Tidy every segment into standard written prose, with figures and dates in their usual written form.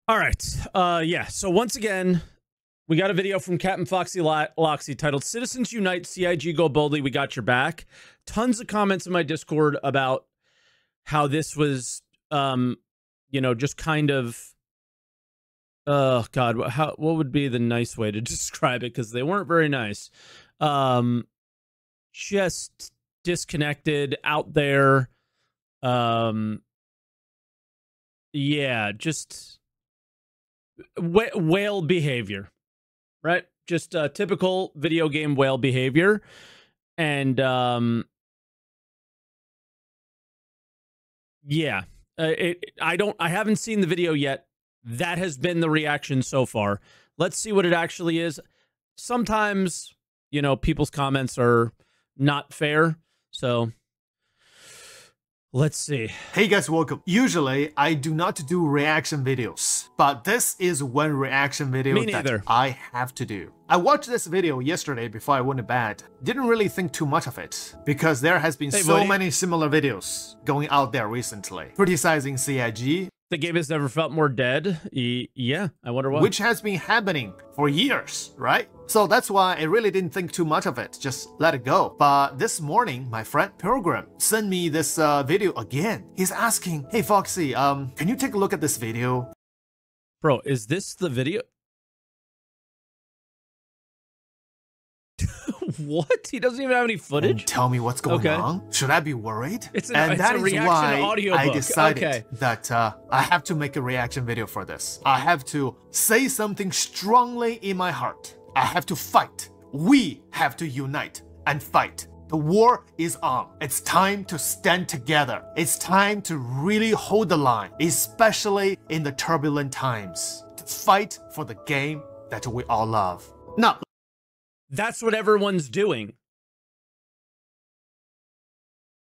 All right. Yeah. So once again, we got a video from Captain Foxy Loxy titled "Citizens Unite, CIG Go Boldly, We Got Your Back." Tons of comments in my Discord about how this was, you know, just kind of, oh God, what would be the nice way to describe it? Because they weren't very nice. Just disconnected, out there. Yeah, just whale behavior, right? Just typical video game whale behavior. And yeah, I haven't seen the video yet. That has been the reaction so far. Let's see what it actually is. Sometimes, you know, people's comments are not fair. So let's see. Hey guys, welcome. Usually, I do not do reaction videos, but this is one reaction video that I have to do. I watched this video yesterday before I went to bed. Didn't really think too much of it, because there has been so many similar videos going out there recently, criticizing CIG. The game has never felt more dead. Yeah, I wonder why. Which has been happening for years, right? So that's why I really didn't think too much of it, just let it go. But this morning, my friend Pilgrim sent me this video again. He's asking, hey Foxy, can you take a look at this video? Bro, is this the video? What? He doesn't even have any footage? And tell me what's going on. Should I be worried? It's a reaction audio book. I decided that I have to make a reaction video for this. I have to say something strongly in my heart. I have to fight. We have to unite and fight. The war is on. It's time to stand together. It's time to really hold the line, especially in the turbulent times. To fight for the game that we all love. Now, that's what everyone's doing.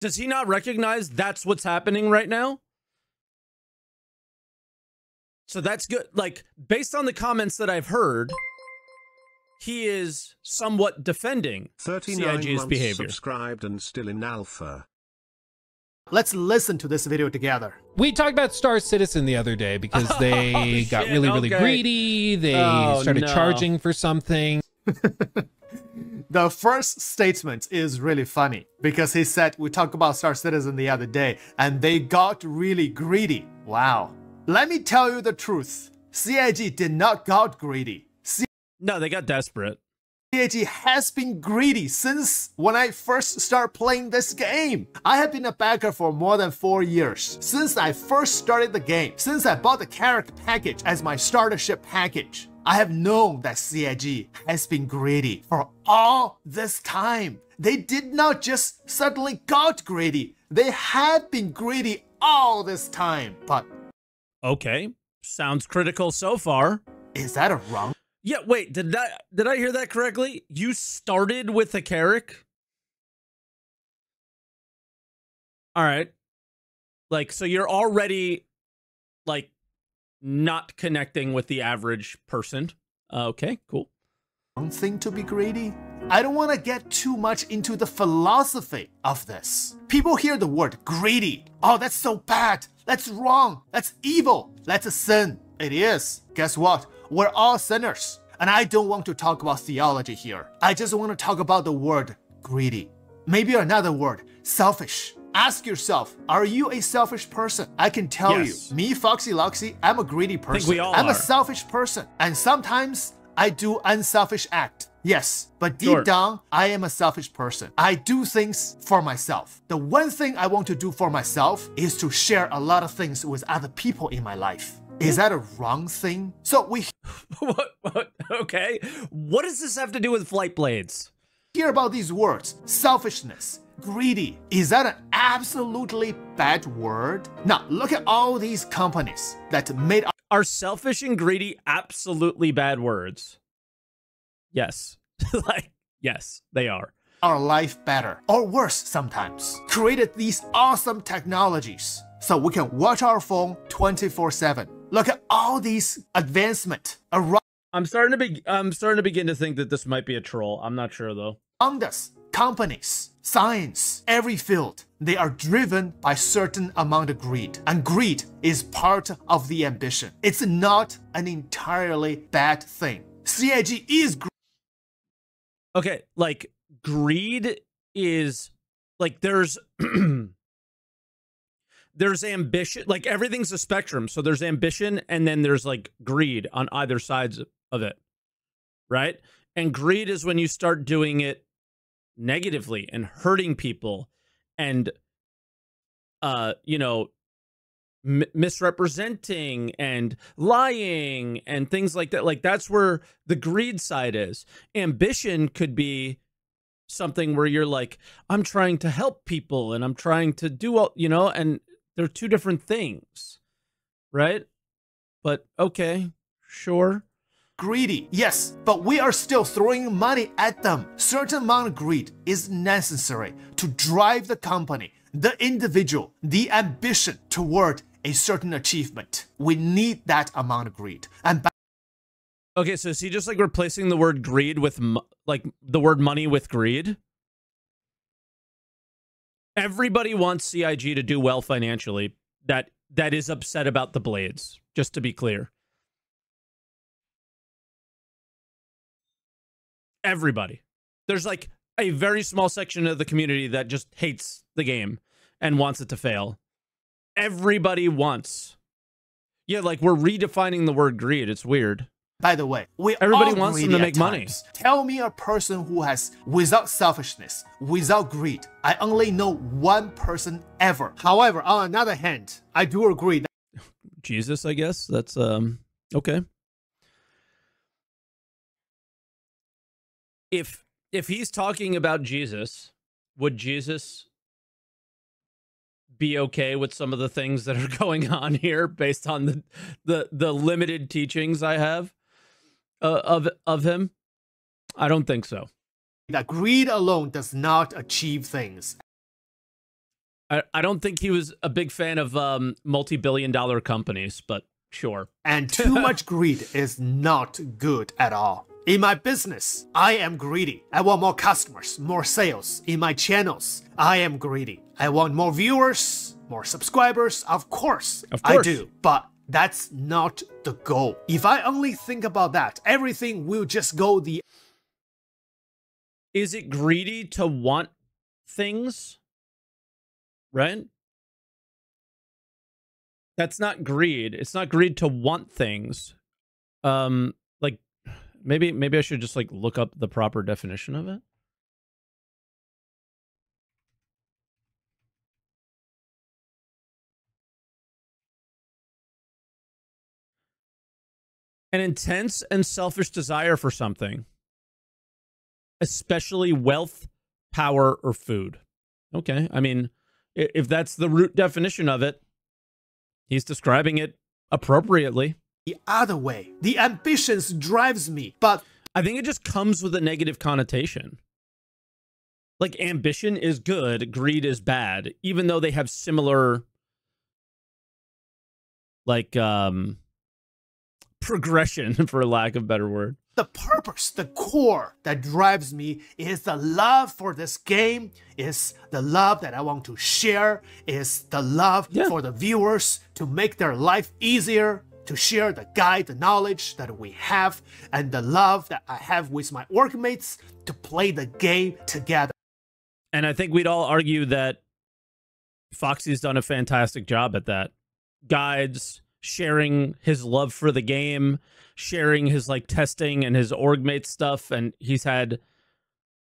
Does he not recognize that's what's happening right now? So that's good. Like, based on the comments that I've heard, he is somewhat defending CIG's behavior. Subscribed and still in alpha. Let's listen to this video together. We talked about Star Citizen the other day because they got really greedy. They started charging for something. The first statement is really funny because he said we talked about Star Citizen the other day and they got really greedy. Wow. Let me tell you the truth. CIG did not got greedy. No, they got desperate. CIG has been greedy since when I first started playing this game. I have been a backer for more than 4 years. Since I first started the game, since I bought the character package as my startership package, I have known that CIG has been greedy for all this time. They did not just suddenly got greedy. They have been greedy all this time. But okay, sounds critical so far. Is that a wrong? Yeah, wait, did I hear that correctly? You started with a Carrick? All right. Like, so you're already, like, not connecting with the average person. Okay, cool. Wrong thing to be greedy? I don't want to get too much into the philosophy of this. People hear the word greedy. Oh, that's so bad. That's wrong. That's evil. That's a sin. It is. Guess what? We're all sinners. And I don't want to talk about theology here. I just want to talk about the word greedy. Maybe another word, selfish. Ask yourself, are you a selfish person? I can tell you, me, Foxy Loxy, I'm a greedy person. I think we all I'm are. a selfish person. And sometimes I do unselfish act. Yes, but deep down, I am a selfish person. I do things for myself. The one thing I want to do for myself is to share a lot of things with other people in my life. Is that a wrong thing? So we what? Okay. What does this have to do with flight blades? Hear about these words, selfishness, greedy. Is that an absolutely bad word? Now, look at all these companies that made... Are selfish and greedy absolutely bad words? Yes. Like, yes, they are. Our life better, or worse sometimes. Created these awesome technologies so we can watch our phone 24/7. Look at all these advancements around. I'm starting to begin to think that this might be a troll. I'm not sure though. around us, companies, science, every field, they are driven by certain amount of greed. And greed is part of the ambition. It's not an entirely bad thing. CIG is okay, like greed is like there's there's ambition, like everything's a spectrum. So there's ambition and then there's like greed on either sides of it, right? And greed is when you start doing it negatively and hurting people and you know, misrepresenting and lying and things like that. Like that's where the greed side is. Ambition could be something where you're like, I'm trying to help people and I'm trying to do all, you know, and they're two different things, right? But okay, sure. greedy, yes, but we are still throwing money at them. Certain amount of greed is necessary to drive the company, the individual, the ambition toward a certain achievement. We need that amount of greed. And okay, so is he just like replacing the word greed with like the word money with greed? Everybody wants CIG to do well financially. That is upset about the blades, just to be clear. Everybody. There's like a very small section of the community that just hates the game and wants it to fail. Everybody wants. Yeah, like we're redefining the word greed. It's weird. by the way, everybody wants them to make money. Tell me a person who has, without selfishness, without greed. I only know one person ever. However, on another hand, I do agree that Jesus, I guess. That's okay. If he's talking about Jesus, would Jesus be okay with some of the things that are going on here based on the limited teachings I have of him? I don't think so. That greed alone does not achieve things. I don't think he was a big fan of multi-billion-dollar companies, but sure. And too much greed is not good at all. In my business, I am greedy. I want more customers, more sales. In my channels, I am greedy. I want more viewers, more subscribers. Of course. I do. But that's not the goal. If I only think about that, everything will just go the... Is it greedy to want things? Right? That's not greed. It's not greed to want things. Like maybe I should just like look up the proper definition of it. An intense and selfish desire for something, especially wealth, power, or food. Okay, I mean, if that's the root definition of it, he's describing it appropriately. The other way, the ambitions drives me, but I think it just comes with a negative connotation. Like ambition is good, greed is bad, even though they have similar, like, progression, for lack of a better word. The purpose, the core that drives me is the love for this game, is the love that I want to share, is the love for the viewers to make their life easier, to share the guide, the knowledge that we have, and the love that I have with my workmates to play the game together. And I think we'd all argue that Foxy's done a fantastic job at that. Guides, sharing his love for the game, sharing his like testing and his orgmate stuff, and he's had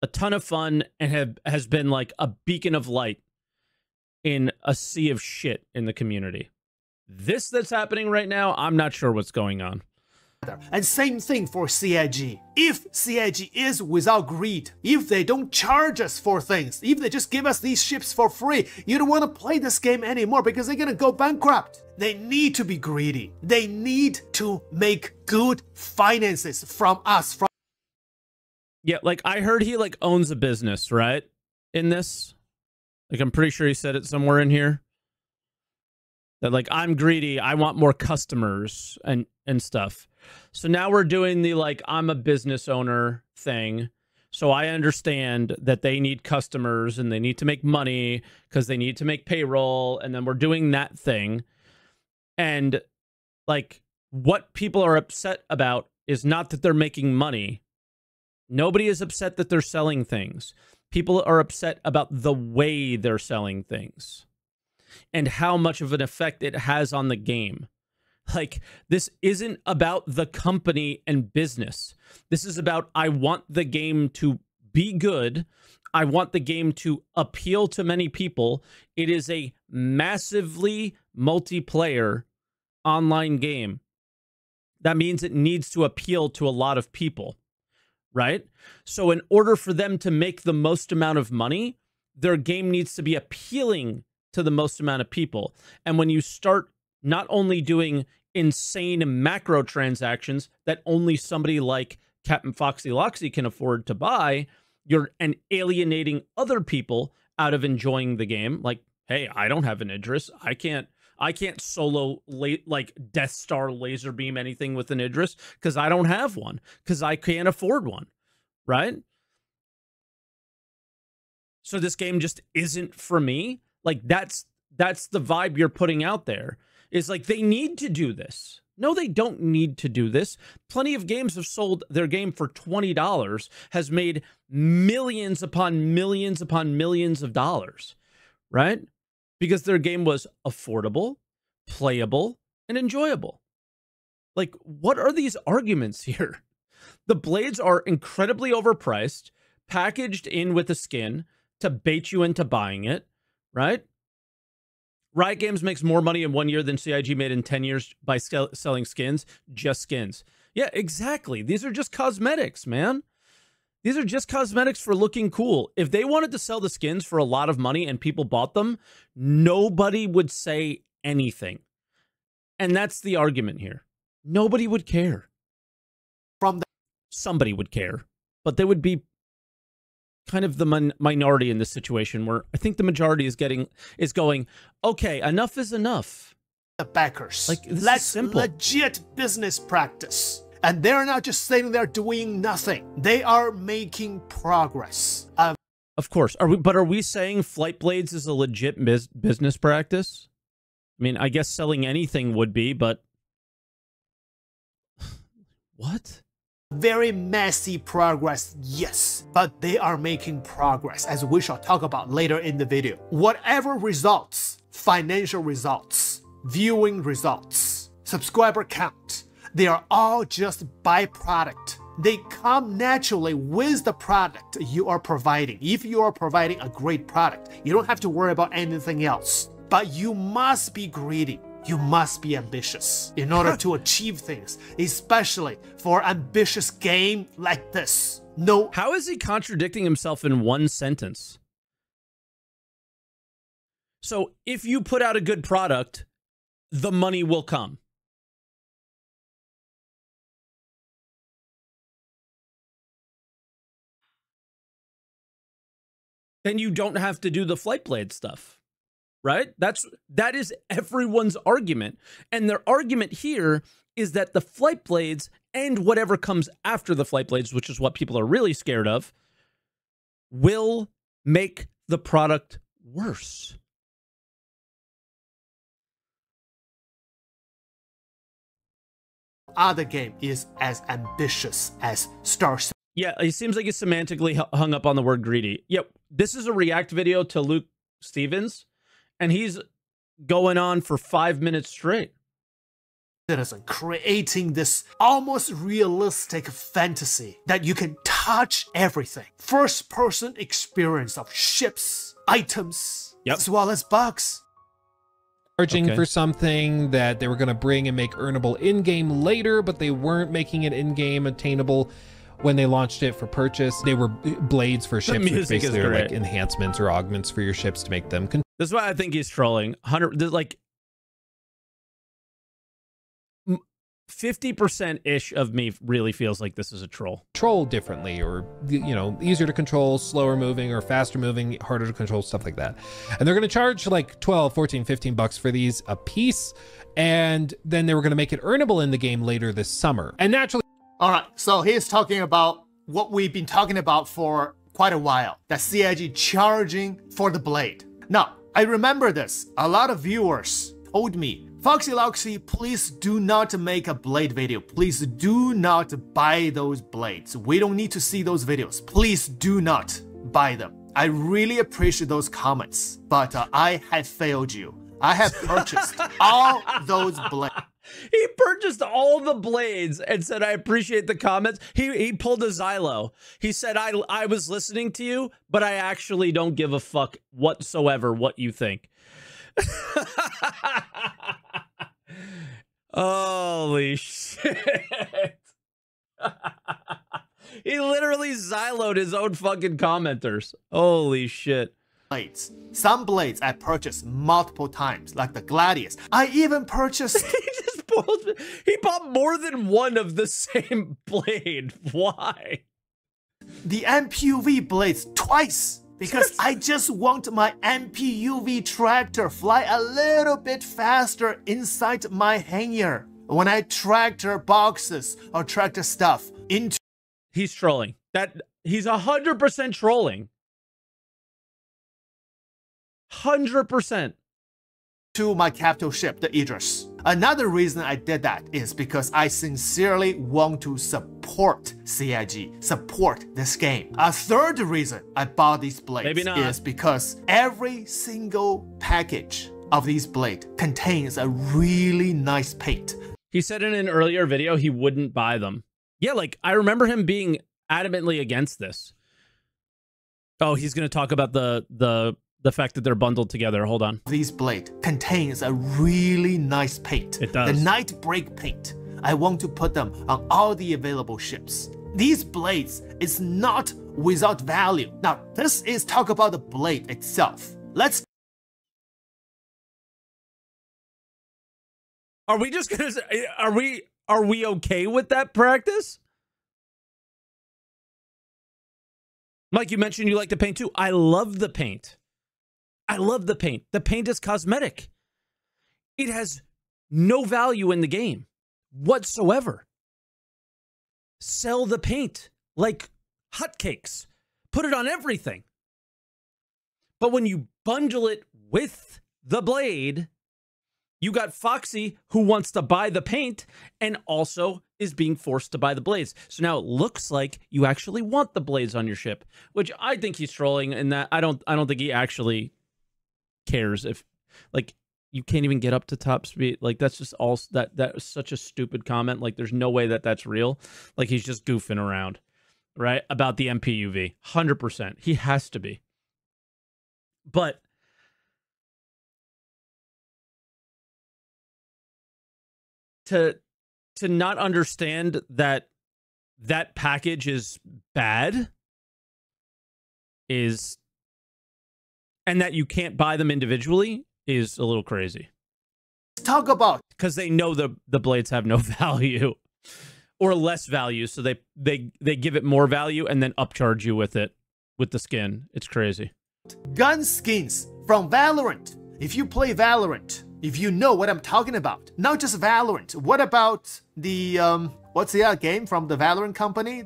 a ton of fun and has been like a beacon of light in a sea of shit in the community. This that's happening right now, I'm not sure what's going on. And same thing for CIG. If CIG is without greed, if they don't charge us for things, if they just give us these ships for free, you don't want to play this game anymore because they're gonna go bankrupt. They need to be greedy. They need to make good finances from us. Yeah, like I heard he like owns a business, right? In this, like I'm pretty sure he said it somewhere in here. That like, I'm greedy, I want more customers and stuff. So now we're doing the like, I'm a business owner thing. So I understand that they need customers and they need to make money because they need to make payroll. And then we're doing that thing. And like what people are upset about is not that they're making money. Nobody is upset that they're selling things. People are upset about the way they're selling things and how much of an effect it has on the game. Like, this isn't about the company and business. This is about, I want the game to be good. I want the game to appeal to many people. It is a massively multiplayer online game. That means it needs to appeal to a lot of people, right? So in order for them to make the most amount of money, their game needs to be appealing to the most amount of people. And when you start not only doing insane macro transactions that only somebody like Captain Foxy Loxy can afford to buy, you're alienating other people out of enjoying the game. Like, hey, I don't have an Idris. I can't solo like Death Star laser beam anything with an Idris because I don't have one, because I can't afford one, right? So this game just isn't for me. Like, that's the vibe you're putting out there. Is like, they need to do this. No, they don't need to do this. Plenty of games have sold their game for $20, has made millions upon millions upon millions of dollars, right? Because their game was affordable, playable, and enjoyable. Like, what are these arguments here? The blades are incredibly overpriced, packaged in with a skin to bait you into buying it, right? Riot Games makes more money in 1 year than CIG made in 10 years by selling skins. Just skins. Yeah, exactly. These are just cosmetics, man. These are just cosmetics for looking cool. If they wanted to sell the skins for a lot of money and people bought them, nobody would say anything. And that's the argument here. Nobody would care. Somebody would care, but they would be kind of the minority in this situation, where I think the majority is going, okay, enough is enough. The backers. Like, this That's is simple. Legit business practice. And they're not just sitting there doing nothing. They are making progress. Of course. Are we saying Flight Blades is a legit business practice? I mean, I guess selling anything would be, but what? Very messy progress, yes, but they are making progress, as we shall talk about later in the video. Whatever results, financial results, viewing results, subscriber count, they are all just byproduct. They come naturally with the product you are providing. If you are providing a great product, you don't have to worry about anything else. But you must be greedy. You must be ambitious in order to achieve things, especially for ambitious game like this. No. How is he contradicting himself in one sentence? So if you put out a good product, the money will come. Then you don't have to do the Flight Blade stuff. Right? That is everyone's argument. And their argument here is that the Flight Blades and whatever comes after the Flight Blades, which is what people are really scared of, will make the product worse. Other game is as ambitious as Star Citizen. Yeah, it seems like he's semantically hung up on the word greedy. Yep, this is a react video to Luke Stevens, and he's going on for 5 minutes straight. Citizen, creating this almost realistic fantasy that you can touch everything. First-person experience of ships, items, as well as bugs. Charging for something that they were going to bring and make earnable in-game later, but they weren't making it in-game attainable when they launched it for purchase. They were blades for ships, which basically are like enhancements or augments for your ships to make them. This is why I think he's trolling. 50%-ish of me really feels like this is a troll. Control differently, or, you know, easier to control, slower moving, or faster moving, harder to control, stuff like that. And they're going to charge like 12, 14, 15 bucks for these a piece. And then they were going to make it earnable in the game later this summer. And naturally... All right, so he's talking about what we've been talking about for quite a while, that CIG charging for the blade. Now, I remember this. A lot of viewers told me, Foxy Loxy, please do not make a blade video. Please do not buy those blades. We don't need to see those videos. Please do not buy them. I really appreciate those comments, but I have failed you. I have purchased all those blades. He purchased all the blades and said, I appreciate the comments. He pulled a Xylo. He said, I was listening to you, but I actually don't give a fuck whatsoever what you think. Holy shit. He literally Xylo'd his own fucking commenters. Holy shit. Blades. Some blades I purchased multiple times, like the Gladius. I even purchased... He bought more than one of the same blade. Why? The MPUV blades twice. Because I just want my MPUV tractor fly a little bit faster inside my hangar when I tractor boxes or tractor stuff into... He's trolling. He's 100% trolling. 100%. To my capital ship, the Idris. Another reason I did that is because I sincerely want to support CIG, support this game. A third reason I bought these blades is because every single package of these blades contains a really nice paint. He said in an earlier video he wouldn't buy them. Yeah, like I remember him being adamantly against this. Oh, he's going to talk about the fact that they're bundled together. Hold on. This blade contains a really nice paint. It does. The night break paint. I want to put them on all the available ships. These blades is not without value. Now, this is talk about the blade itself. Let's... Are we just gonna say, are we okay with that practice? Mike, you mentioned you like the paint too. I love the paint. I love the paint. The paint is cosmetic. It has no value in the game whatsoever. Sell the paint like hotcakes. Put it on everything. But when you bundle it with the blade, you got Foxy who wants to buy the paint and also is being forced to buy the blades. So now it looks like you actually want the blades on your ship, which I think he's trolling, and that I don't think he actually cares if, like, you can't even get up to top speed. Like, that's just all that was such a stupid comment. Like, there's no way that that's real. Like, he's just goofing around, right? About the MPUV. 100%. He has to be. But to not understand that that package is bad is, and that you can't buy them individually is a little crazy. Talk about, because they know the blades have no value or less value, so they give it more value and then upcharge you with it with the skin. It's crazy. Gun skins from Valorant. If you play Valorant, if you know what I'm talking about, not just Valorant. What about the what's the other game from the Valorant company?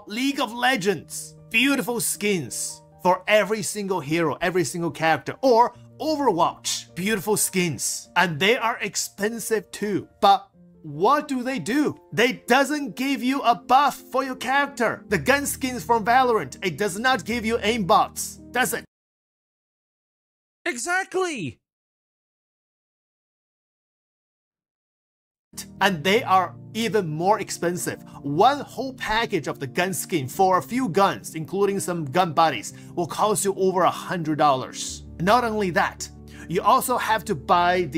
League of Legends. Beautiful skins for every single hero, every single character. Or Overwatch, beautiful skins. And they are expensive too. But what do? They doesn't give you a buff for your character. The gun skins from Valorant, it does not give you aimbots, does it? Exactly. And they are even more expensive. One whole package of the gun skin for a few guns, including some gun bodies, will cost you over $100. Not only that, you also have to buy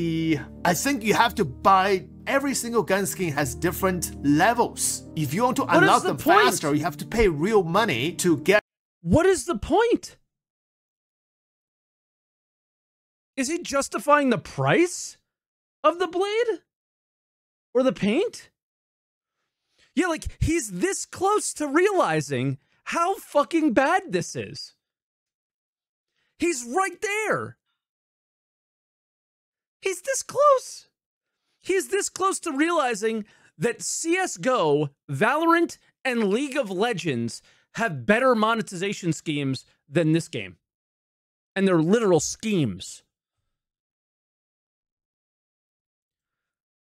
I think you have to buy, every single gun skin has different levels. If you want to unlock them faster, you have to pay real money to get... What is the point? Is he justifying the price of the blade? Or the paint? Yeah, like, he's this close to realizing how fucking bad this is. He's right there. He's this close. He's this close to realizing that CSGO, Valorant, And League of Legends have better monetization schemes than this game. And they're literal schemes.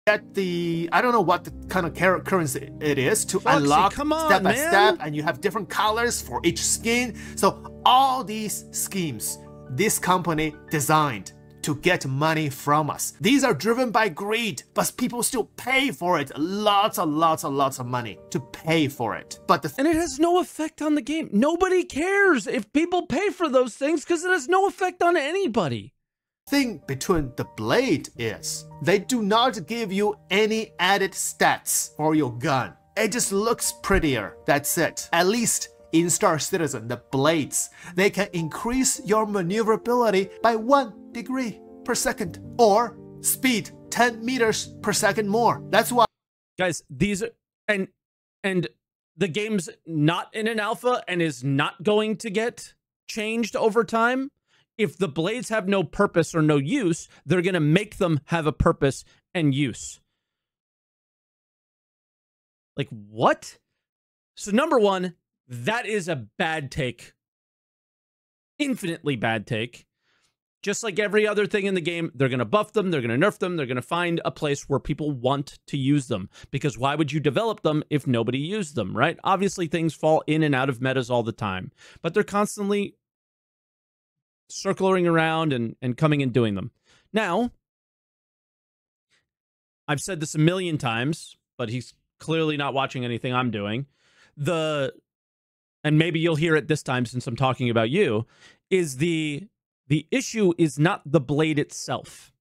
Get the, I don't know what the kind of currency it is to Foxy, unlock come on, step by man. step, and you have different colors for each skin. So all these schemes, this company designed to get money from us. These are driven by greed, but people still pay for it. Lots and lots and lots of money to pay for it. But and it has no effect on the game. Nobody cares if people pay for those things because it has no effect on anybody. Thing between the blade is they do not give you any added stats for your gun. It just looks prettier. That's it. At least in Star Citizen, the blades, they can increase your maneuverability by 1 degree per second or speed 10 meters per second more. That's why, guys, these are, and the game's not in an alpha and is not going to get changed over time. If the blades have no purpose or no use, they're going to make them have a purpose and use. Like, what? So number one, that is a bad take. Infinitely bad take. Just like every other thing in the game, they're going to buff them, they're going to nerf them, they're going to find a place where people want to use them. Because why would you develop them if nobody used them, right? Obviously, things fall in and out of metas all the time. But they're constantly circling around and coming and doing them. Now, I've said this a million times, but he's clearly not watching anything I'm doing. And maybe you'll hear it this time since I'm talking about you, is the issue is not the blade itself.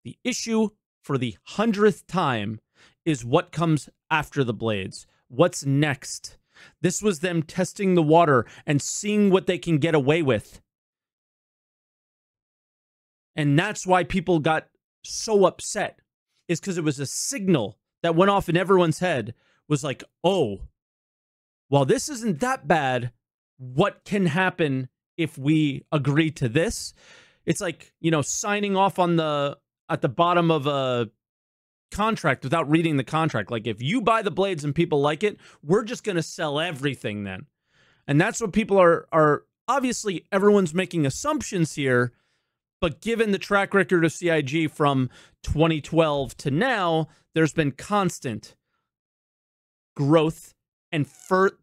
The issue for the 100th time is what comes after the blades. What's next? This was them testing the water and seeing what they can get away with. And that's why people got so upset, is because it was a signal that went off in everyone's head, was like, oh, well, this isn't that bad. What can happen if we agree to this? It's like, you know, signing off on at the bottom of a contract without reading the contract. Like, if you buy the blades and people like it, we're just going to sell everything then. And that's what people are obviously, everyone's making assumptions here. But given the track record of CIG from 2012 to now, there's been constant growth and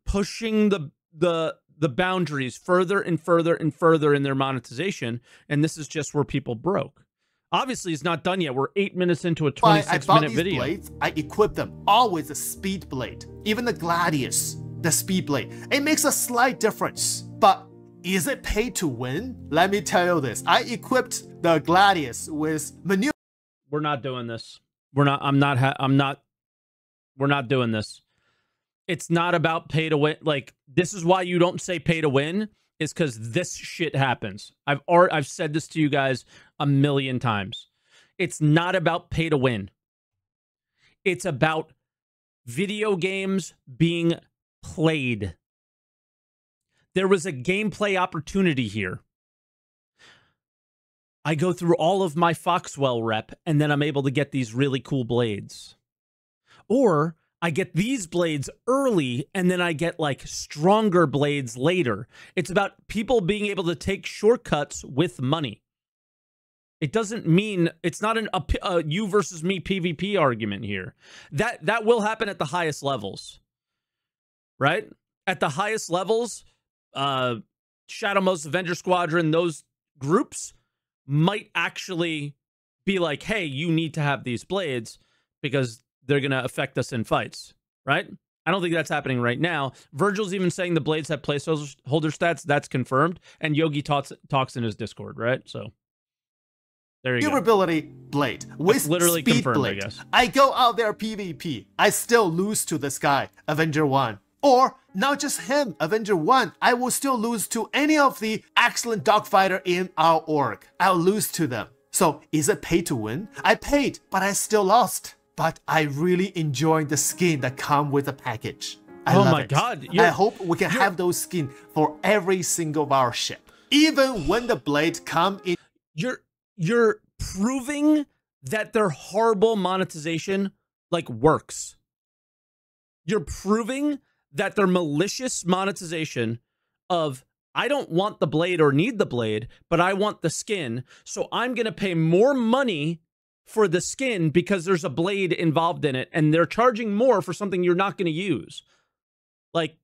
pushing the boundaries further and further and further in their monetization. And this is just where people broke. Obviously, it's not done yet. We're 8 minutes into a 26-minute video. Blades, I equip them all with a speed blade. Even the Gladius, the speed blade. It makes a slight difference. But is it pay to win? Let me tell you this. I equipped the Gladius with maneuver. We're not doing this. We're not doing this. It's not about pay to win. Like, this is why you don't say pay to win, is because this shit happens. I've said this to you guys a million times. It's not about pay to win. It's about video games being played. There was a gameplay opportunity here. I go through all of my Foxwell rep, and then I'm able to get these really cool blades. Or I get these blades early, and then I get, like, stronger blades later. It's about people being able to take shortcuts with money. It doesn't mean, it's not a you versus me PvP argument here. That will happen at the highest levels, right? At the highest levels, Shadowmost, Avenger Squadron, those groups might actually be like, hey, you need to have these blades because they're going to affect us in fights, right? I don't think that's happening right now. Virgil's even saying the blades have placeholder stats. That's confirmed. And Yogi talks in his Discord, right? So there you go. Maneuverability blade with literally speed confirmed, blade. I guess. I go out there PvP. I still lose to this guy, Avenger 1. Or, not just him, Avenger 1, I will still lose to any of the excellent dogfighter in our org. I'll lose to them. So, is it pay to win? I paid, but I still lost. But I really enjoy the skin that come with the package. I love my it. God. I hope we can have those skins for every single of our ship. Even when the blade come in. You're proving that their horrible monetization, like, works. You're proving that their malicious monetization of, I don't want the blade or need the blade, but I want the skin, so I'm going to pay more money for the skin because there's a blade involved in it, and they're charging more for something you're not going to use. Like,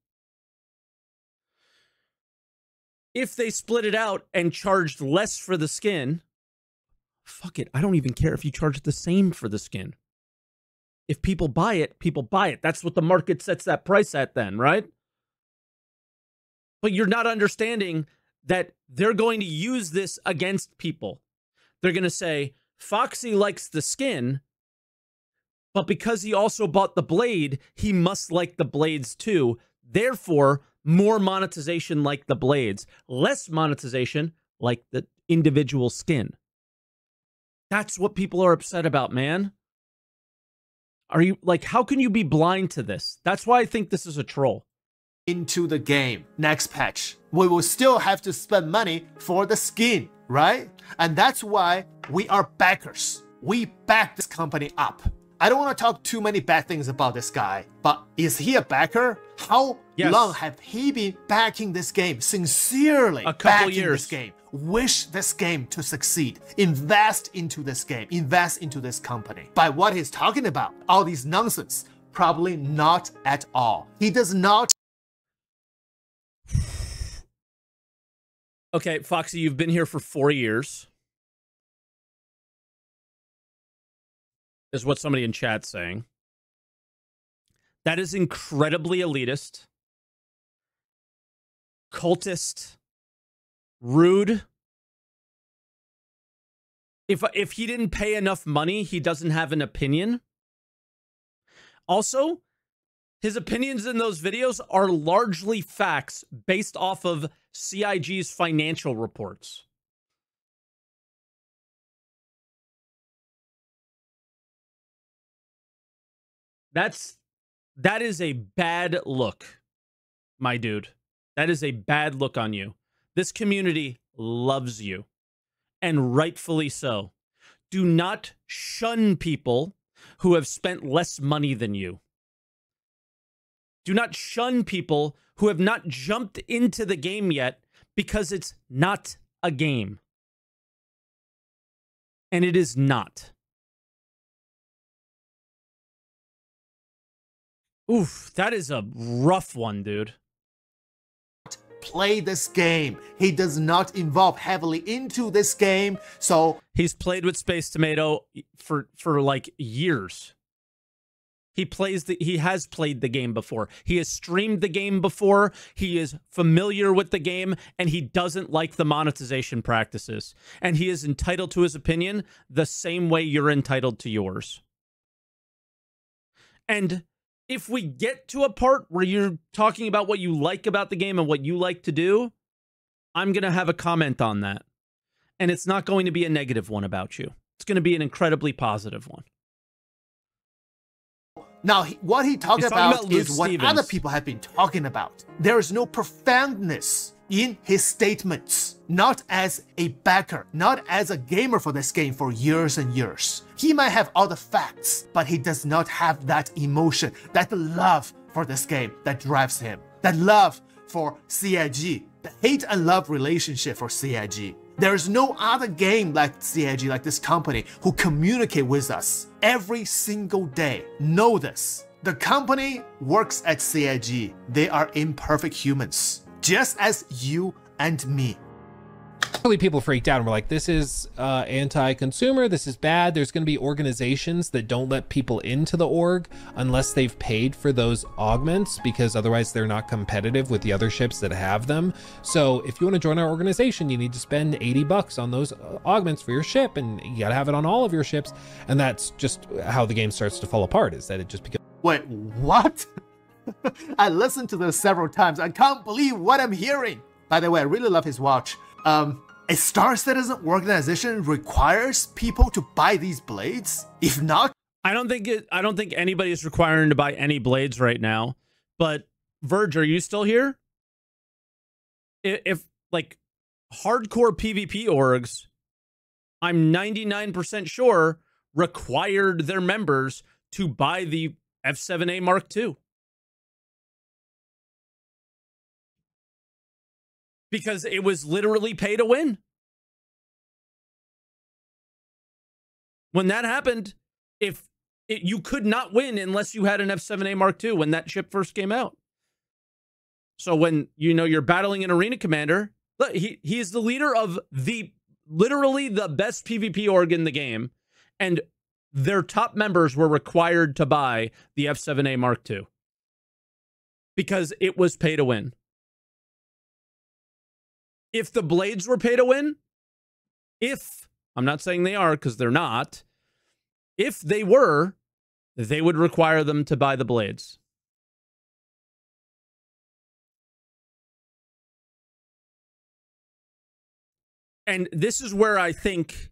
if they split it out and charged less for the skin, fuck it, I don't even care if you charge the same for the skin. If people buy it, people buy it. That's what the market sets that price at then, right? But you're not understanding that they're going to use this against people. They're going to say, Foxy likes the skin, but because he also bought the blade, he must like the blades too. Therefore, more monetization like the blades, less monetization like the individual skin. That's what people are upset about, man. Are you, like, how can you be blind to this? That's why I think this is a troll. Into the game. Next patch, we will still have to spend money for the skin, right? And that's why we are backers. We back this company up. I don't want to talk too many bad things about this guy, but is he a backer? How long have he been backing this game? Sincerely, a couple years. This game. Wish this game to succeed. Invest into this game. Invest into this company. By what he's talking about, all these nonsense, probably not at all. He does not. Okay, Foxy, you've been here for 4 years. Is what somebody in chat's saying. That is incredibly elitist, cultist, rude. If he didn't pay enough money, he doesn't have an opinion. Also, his opinions in those videos are largely facts based off of CIG's financial reports. That is a bad look, my dude. That is a bad look on you. This community loves you, and rightfully so. Do not shun people who have spent less money than you. Do not shun people who have not jumped into the game yet because it's not a game. And it is not. Oof, that is a rough one, dude. Play this game. He does not involve heavily into this game, so he's played with Space Tomato for like years. He has played the game before. He has streamed the game before. He is familiar with the game, and he doesn't like the monetization practices. And he is entitled to his opinion the same way you're entitled to yours. And if we get to a part where you're talking about what you like about the game and what you like to do, I'm going to have a comment on that. And it's not going to be a negative one about you. It's going to be an incredibly positive one. Now, what he talked about is what other people have been talking about. There is no profoundness in his statements, not as a backer, not as a gamer for this game for years and years. He might have all the facts, but he does not have that emotion, that love for this game that drives him, that love for CIG, the hate and love relationship for CIG. There is no other game like CIG, like this company, who communicate with us every single day. Know this. The company works at CIG. They are imperfect humans, just as you and me. Really, people freaked out and were like, this is anti-consumer, this is bad. There's going to be organizations that don't let people into the org unless they've paid for those augments, because otherwise they're not competitive with the other ships that have them. So if you want to join our organization, you need to spend $80 on those augments for your ship, and you got to have it on all of your ships. And that's just how the game starts to fall apart, is that it just becomes... Wait, what? I listened to this several times. I can't believe what I'm hearing. By the way, I really love his watch. A Star Citizen organization requires people to buy these blades? If not, I don't think anybody is requiring to buy any blades right now. But Verge, are you still here? If like hardcore PvP orgs, I'm 99% sure required their members to buy the F7A Mark II. because it was literally pay to win. When that happened, you could not win unless you had an F7A Mark II when that ship first came out. So when you're battling an arena commander, look, he is the leader of literally the best PvP org in the game, and their top members were required to buy the F7A Mark II because it was pay to win. If the blades were pay to win, I'm not saying they are because they're not, if they were, they would require them to buy the blades. And this is where I think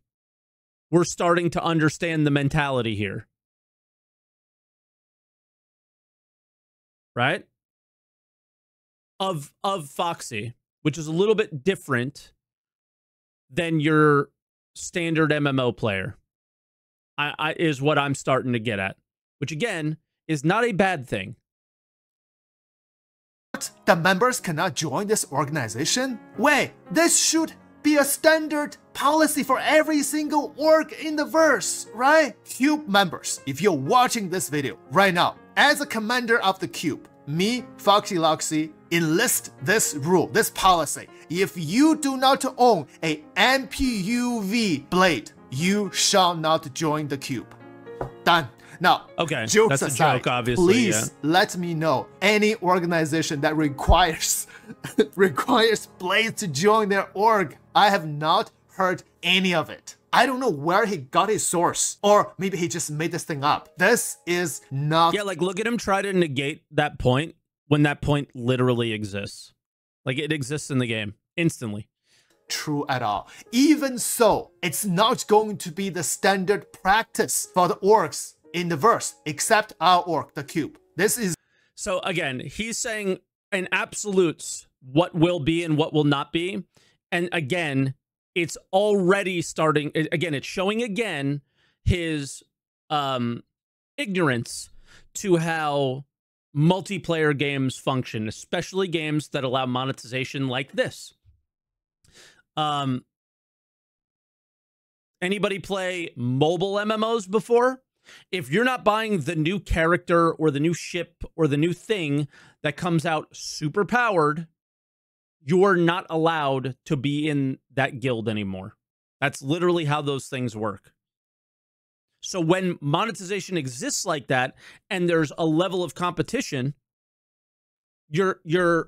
we're starting to understand the mentality here. Right? Of Foxy, which is a little bit different than your standard MMO player. Is what I'm starting to get at, which again is not a bad thing. The members cannot join this organization? Wait, this should be a standard policy for every single org in the verse, right? Cube members, if you're watching this video right now, as a commander of the Cube, me, Foxy Loxy, enlist this rule, this policy. If you do not own a MPUV blade, you shall not join the Cube. Done. Now, okay, jokes that's aside, a joke, obviously, please let me know any organization that requires blades to join their org. I have not heard any of it. I don't know where he got his source, or maybe he just made this thing up. This is not... Yeah, like, look at him try to negate that point when that point literally exists. Like, it exists in the game instantly. True at all. Even so, it's not going to be the standard practice for the orgs in the verse, except our org, the Cube. This is... So again, he's saying in absolutes what will be and what will not be. And again, it's already starting... Again, it's showing again his ignorance to how multiplayer games function, especially games that allow monetization like this. Anybody play mobile MMOs before? If you're not buying the new character or the new ship or the new thing that comes out super powered, you're not allowed to be in that guild anymore. That's literally how those things work. So when monetization exists like that and there's a level of competition, the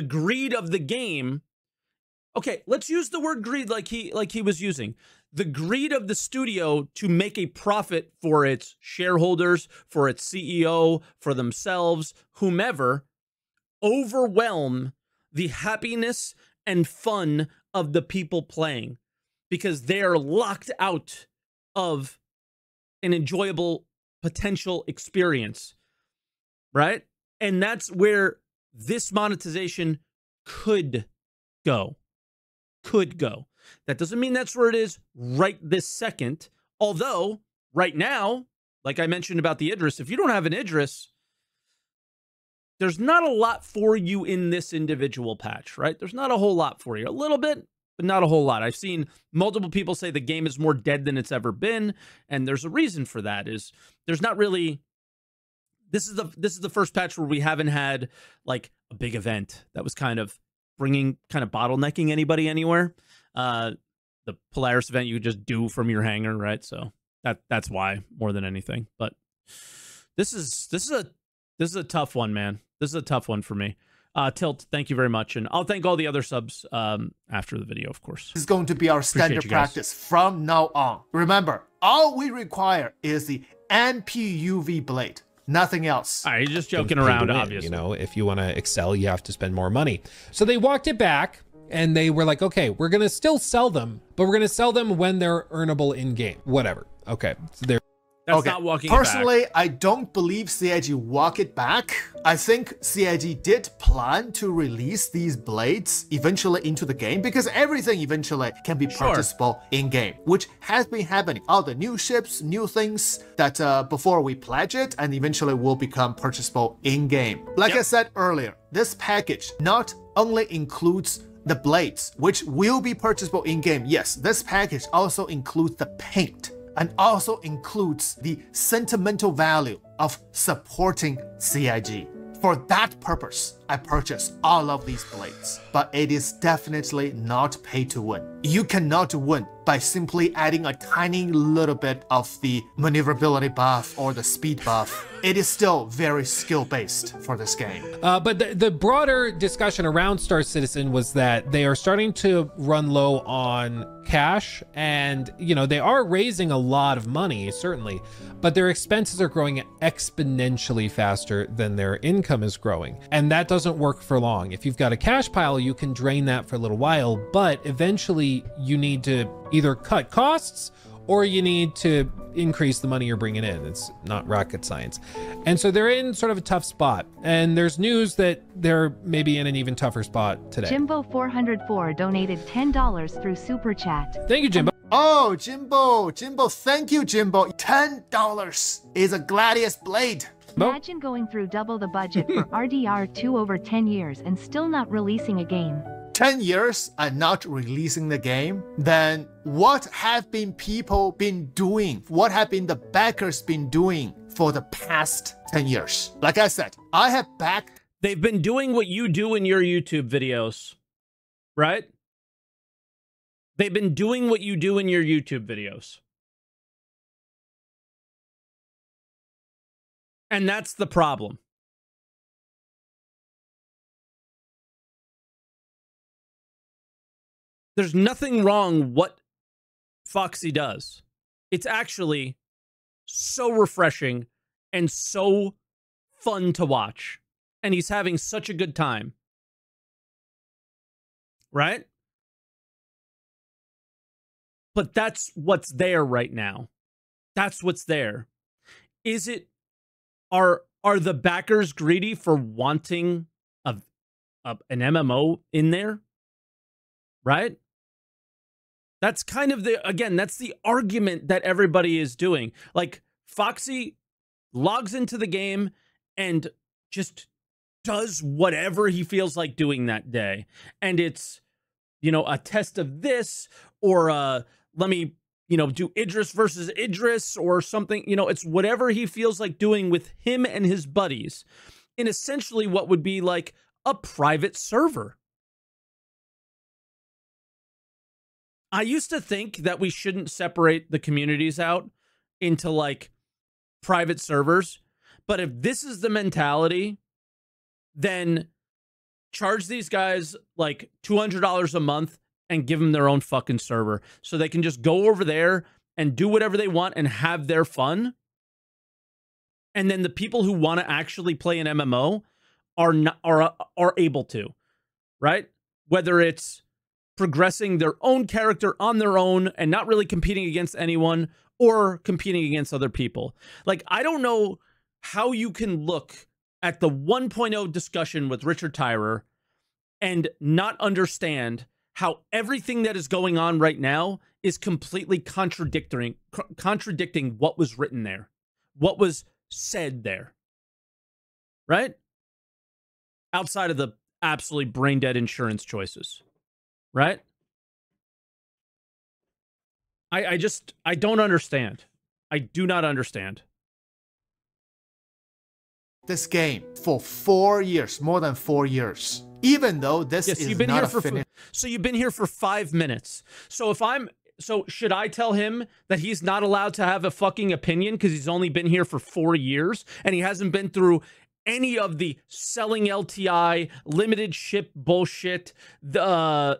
greed of the game. Okay, let's use the word greed like he was using. The greed of the studio to make a profit for its shareholders, for its CEO, for themselves, whomever, overwhelm the happiness and fun of the people playing because they are locked out of an enjoyable potential experience, right? And that's where this monetization could go. That doesn't mean that's where it is right this second. Although, right now, like I mentioned about the Idris, if you don't have an Idris, there's not a lot for you in this individual patch, right? There's not a whole lot for you. A little bit, but not a whole lot. I've seen multiple people say the game is more dead than it's ever been, and there's a reason for that. Is there's not really... This is the first patch where we haven't had like a big event that was kind of bottlenecking anybody anywhere. The Polaris event you could just do from your hangar, right? So that's why more than anything. But this is a tough one, man. This is a tough one for me. Tilt, thank you very much, and I'll thank all the other subs after the video, of course. This is going to be our standard practice from now on. Remember, all we require is the MPUV blade. Nothing else. All right, you're just joking around, obviously. You know, if you want to excel, you have to spend more money. So they walked it back, and they were like, okay, we're going to still sell them, but we're going to sell them when they're earnable in-game. Whatever. Okay. So That's not walking it back. Personally, I don't believe CIG walk it back. I think CIG did plan to release these blades eventually into the game because everything eventually can be purchasable in-game, which has been happening. All the new ships, new things that before we pledge it and eventually will become purchasable in-game. Like I said earlier, this package not only includes the blades, which will be purchasable in-game. Yes, this package also includes the paint and also includes the sentimental value of supporting CIG. For that purpose, I purchased all of these blades, but it is definitely not pay to win. You cannot win by simply adding a tiny little bit of the maneuverability buff or the speed buff. It is still very skill-based for this game. But the broader discussion around Star Citizen was that they are starting to run low on cash, and you know, they are raising a lot of money, certainly, but their expenses are growing exponentially faster than their income is growing. And that doesn't work for long. If you've got a cash pile, you can drain that for a little while, but eventually you need to either cut costs or you need to increase the money you're bringing in. It's not rocket science. And so they're in sort of a tough spot. And there's news that they're maybe in an even tougher spot today. Jimbo404 donated $10 through Super Chat. Thank you, Jimbo. Oh, Jimbo, thank you, Jimbo. $10 is a Gladius blade. Imagine going through double the budget for RDR2 over 10 years and still not releasing a game. 10 years and not releasing the game, then what have been people been doing? What have been the backers been doing for the past 10 years? Like I said, I have backed. They've been doing what you do in your YouTube videos, right? They've been doing what you do in your YouTube videos. And that's the problem. There's nothing wrong what Foxy does. It's actually so refreshing and so fun to watch. And he's having such a good time. Right? But that's what's there right now. That's what's there. Is it, are the backers greedy for wanting an MMO in there? Right? That's kind of the, again, that's the argument that everybody is doing. Like, Foxy logs into the game and just does whatever he feels like doing that day. And it's, you know, a test of this, or let me, you know, do Idris versus Idris or something. You know, it's whatever he feels like doing with him and his buddies in essentially what would be like a private server. I used to think that we shouldn't separate the communities out into like private servers. But if this is the mentality, then charge these guys like $200 a month and give them their own fucking server so they can just go over there and do whatever they want and have their fun. And then the people who want to actually play an MMO are able to, right? Whether it's progressing their own character on their own and not really competing against anyone, or competing against other people. Like, I don't know how you can look at the 1.0 discussion with Richard Tyrer and not understand how everything that is going on right now is completely contradicting what was written there, what was said there, right? Outside of the absolutely brain dead insurance choices. Right? I don't understand. I do not understand. This game for 4 years, more than 4 years. Even though this is not a finish. So you've been here for 5 minutes. So should I tell him that he's not allowed to have a fucking opinion because he's only been here for 4 years and he hasn't been through any of the selling LTI, limited ship bullshit, the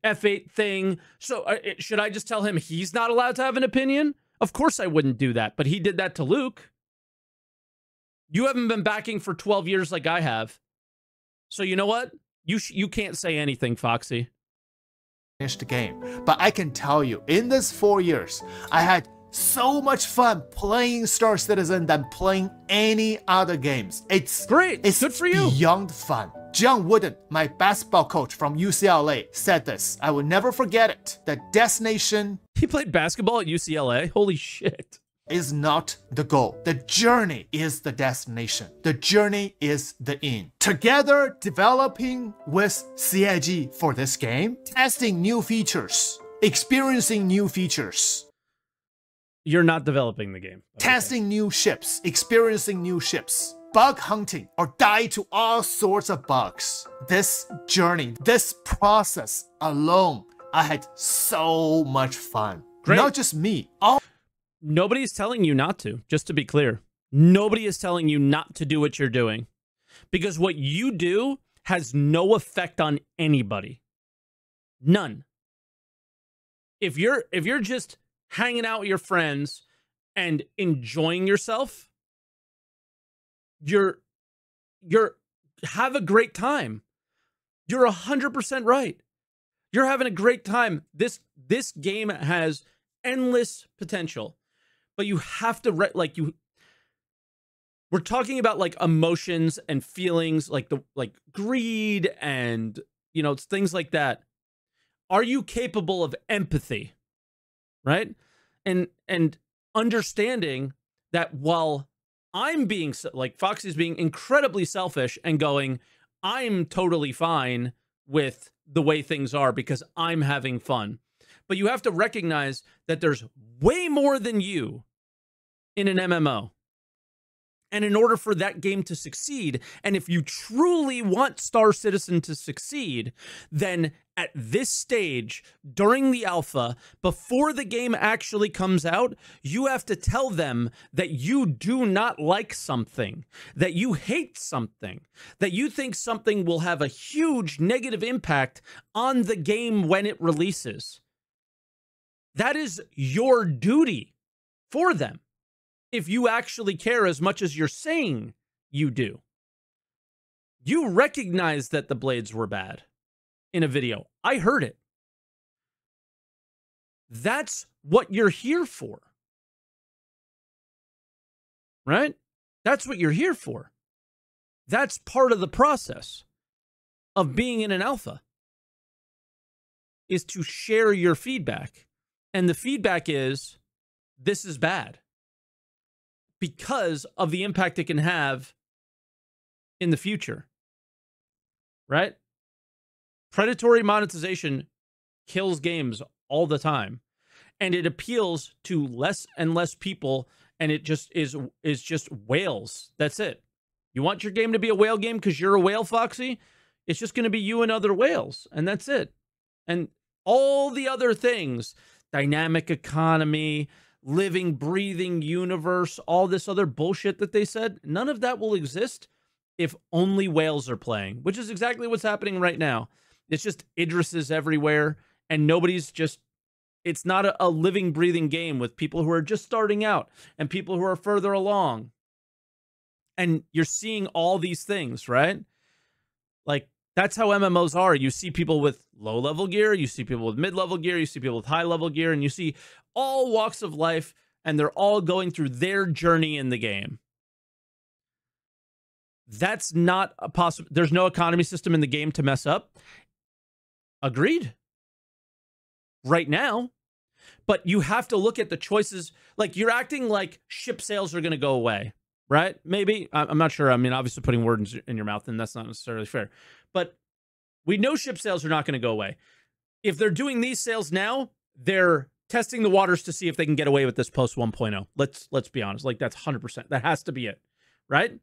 F8 thing? So should I just tell him he's not allowed to have an opinion? Of course I wouldn't do that, but he did that to Luke. You haven't been backing for 12 years like I have. So you know what? You can't say anything, Foxy. Finish the game. But I can tell you, in this 4 years, I had so much fun playing Star Citizen than playing any other games. It's great. It's good for you. Beyond fun. John Wooden, my basketball coach from UCLA, said this. I will never forget it. The destination. He played basketball at UCLA? Holy shit. Is not the goal. The journey is the destination. The journey is the end. Together, developing with CIG for this game, testing new features, experiencing new features. You're not developing the game. Testing new ships, experiencing new ships, bug hunting, or die to all sorts of bugs. This journey, this process alone, I had so much fun. Great. Not just me. Nobody's telling you not to, just to be clear. Nobody is telling you not to do what you're doing. Because what you do has no effect on anybody. None. If you're just hanging out with your friends and enjoying yourself, you're have a great time. You're 100% right. You're having a great time. This game has endless potential. But you have to we're talking about like emotions and feelings, like greed and, you know, things like that. Are you capable of empathy? Right? And understanding that while I'm being like Foxy's being incredibly selfish and going, I'm totally fine with the way things are because I'm having fun. But you have to recognize that there's way more than you in an MMO. And in order for that game to succeed, and if you truly want Star Citizen to succeed, then at this stage, during the alpha, before the game actually comes out, you have to tell them that you do not like something, that you hate something, that you think something will have a huge negative impact on the game when it releases. That is your duty for them. If you actually care as much as you're saying you do. You recognize that the blades were bad in a video. I heard it. That's what you're here for. Right? That's what you're here for. That's part of the process of being in an alpha, is to share your feedback. And the feedback is, this is bad, because of the impact it can have in the future, right? Predatory monetization kills games all the time, and it appeals to less and less people, and it just is just whales. That's it. You want your game to be a whale game because you're a whale, Foxy? It's just going to be you and other whales, and that's it. And all the other things, dynamic economy, living, breathing universe, all this other bullshit that they said, none of that will exist if only whales are playing, which is exactly what's happening right now. It's just Idrises everywhere, and nobody's just, it's not a living, breathing game with people who are just starting out and people who are further along. And you're seeing all these things, right? Like, that's how MMOs are. You see people with low-level gear, you see people with mid-level gear, you see people with high-level gear, and you see all walks of life, and they're all going through their journey in the game. That's not a possible. There's no economy system in the game to mess up. Agreed. Right now. But you have to look at the choices. Like, you're acting like ship sales are going to go away, right? Maybe. I'm not sure. I mean, obviously putting words in your mouth, and that's not necessarily fair. But we know ship sales are not going to go away. If they're doing these sales now, they're testing the waters to see if they can get away with this post 1.0. Let's be honest. Like, that's 100%. That has to be it, right?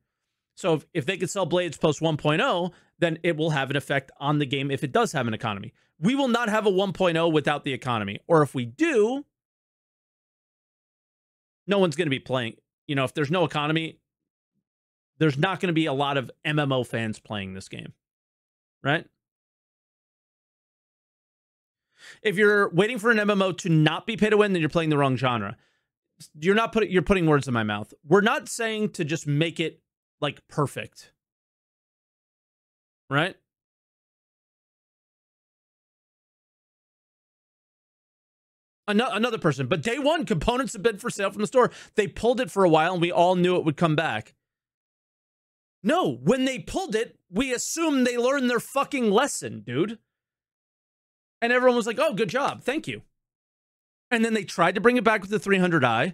So if they could sell blades post 1.0, then it will have an effect on the game if it does have an economy. We will not have a 1.0 without the economy. Or if we do, no one's going to be playing. You know, if there's no economy, there's not going to be a lot of MMO fans playing this game, right? If you're waiting for an MMO to not be pay to win, then you're playing the wrong genre. You're putting words in my mouth. We're not saying to just make it like perfect, right? Another person. But day one, components have been for sale from the store. They pulled it for a while, and we all knew it would come back. No, when they pulled it, we assumed they learned their fucking lesson, dude. And everyone was like, oh, good job. Thank you. And then they tried to bring it back with the 300i,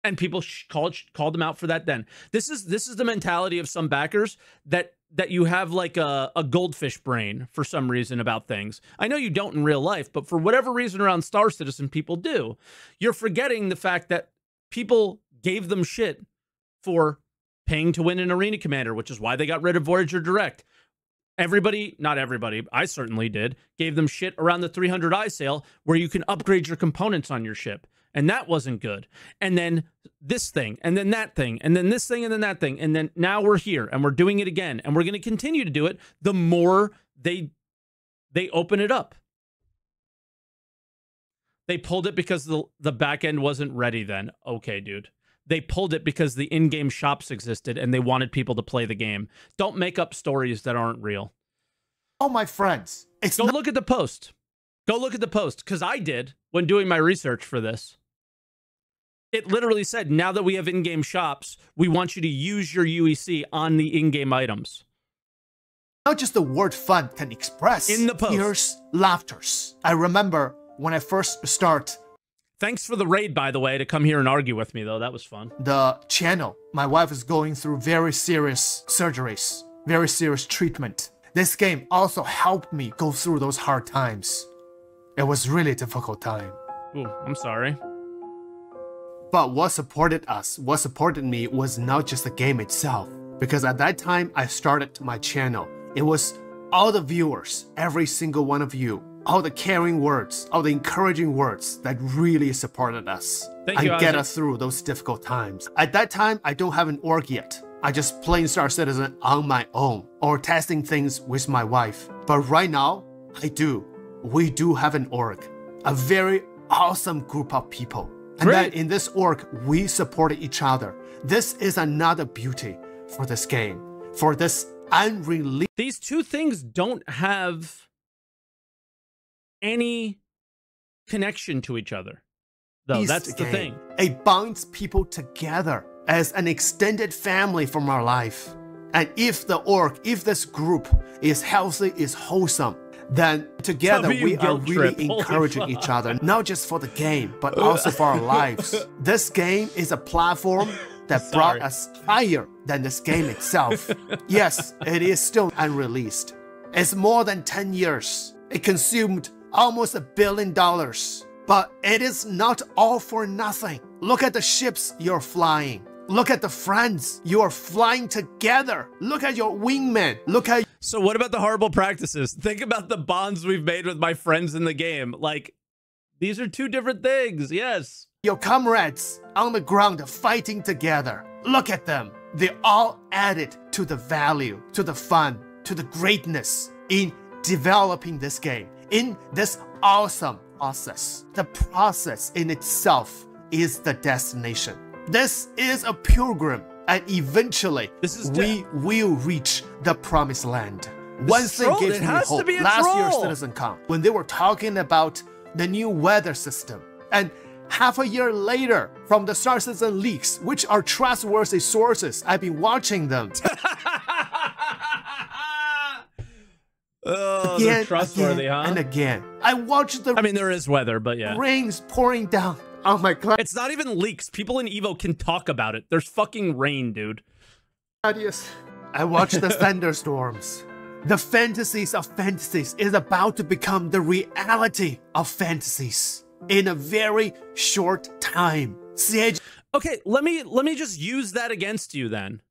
and people called them out for that then. This is the mentality of some backers that you have like a goldfish brain for some reason about things. I know you don't in real life, but for whatever reason around Star Citizen, people do. You're forgetting the fact that people gave them shit for paying to win an Arena Commander, which is why they got rid of Voyager Direct. Everybody, not everybody, I certainly did, gave them shit around the 300i sale where you can upgrade your components on your ship. And that wasn't good. And then this thing, and then that thing, and then this thing, and then that thing. And then now we're here, and we're doing it again. And we're going to continue to do it the more they open it up. They pulled it because the back end wasn't ready then. Okay, dude. They pulled it because the in-game shops existed, and they wanted people to play the game. Don't make up stories that aren't real. Oh, my friends. Go look at the post. Go look at the post, because I did when doing my research for this. It literally said, now that we have in-game shops, we want you to use your UEC on the in-game items. Not just the word fun can express. In the post. Tears, laughters. I remember when I first start. Thanks for the raid, by the way, to come here and argue with me, though. That was fun. The channel. My wife is going through very serious surgeries, very serious treatment. This game also helped me go through those hard times. It was really a difficult time. Ooh, I'm sorry. But what supported us, what supported me was not just the game itself. Because at that time, I started my channel. It was all the viewers, every single one of you, all the caring words, all the encouraging words that really supported us and get us through those difficult times. At that time, I don't have an org yet. I just playing Star Citizen on my own or testing things with my wife. But right now, I do. We do have an org, a very awesome group of people. And then in this org, we supported each other. This is another beauty for this game, for this unreleased. These two things don't have any connection to each other, though. That's the thing. It binds people together as an extended family from our life. And if the org, if this group is healthy, is wholesome, then together we are really encouraging each other, not just for the game, but also for our lives. This game is a platform that brought us higher than this game itself. Yes, it is still unreleased. It's more than 10 years. It consumed almost $1 billion. But it is not all for nothing. Look at the ships you're flying. Look at the friends you are flying together. Look at your wingmen. Look at. So what about the horrible practices? Think about the bonds we've made with my friends in the game. Like, these are two different things. Yes. Your comrades on the ground fighting together. Look at them. They all added to the value, to the fun, to the greatness in developing this game, in this awesome process. The process in itself is the destination. This is a pilgrim, and eventually we will reach the promised land. One thing gives me hope. Last year's CitizenCon, when they were talking about the new weather system, and half a year later, from the Star Citizen leaks, which are trustworthy sources, I've been watching them. Oh, they're trustworthy, huh? And again, I watched the. I mean, there is weather, but yeah, rains pouring down. Oh my god. It's not even leaks. People in Evo can talk about it. There's fucking rain, dude. Adios. I watched the thunderstorms. The fantasies of fantasies is about to become the reality of fantasies in a very short time. CIG. Okay, let me just use that against you then.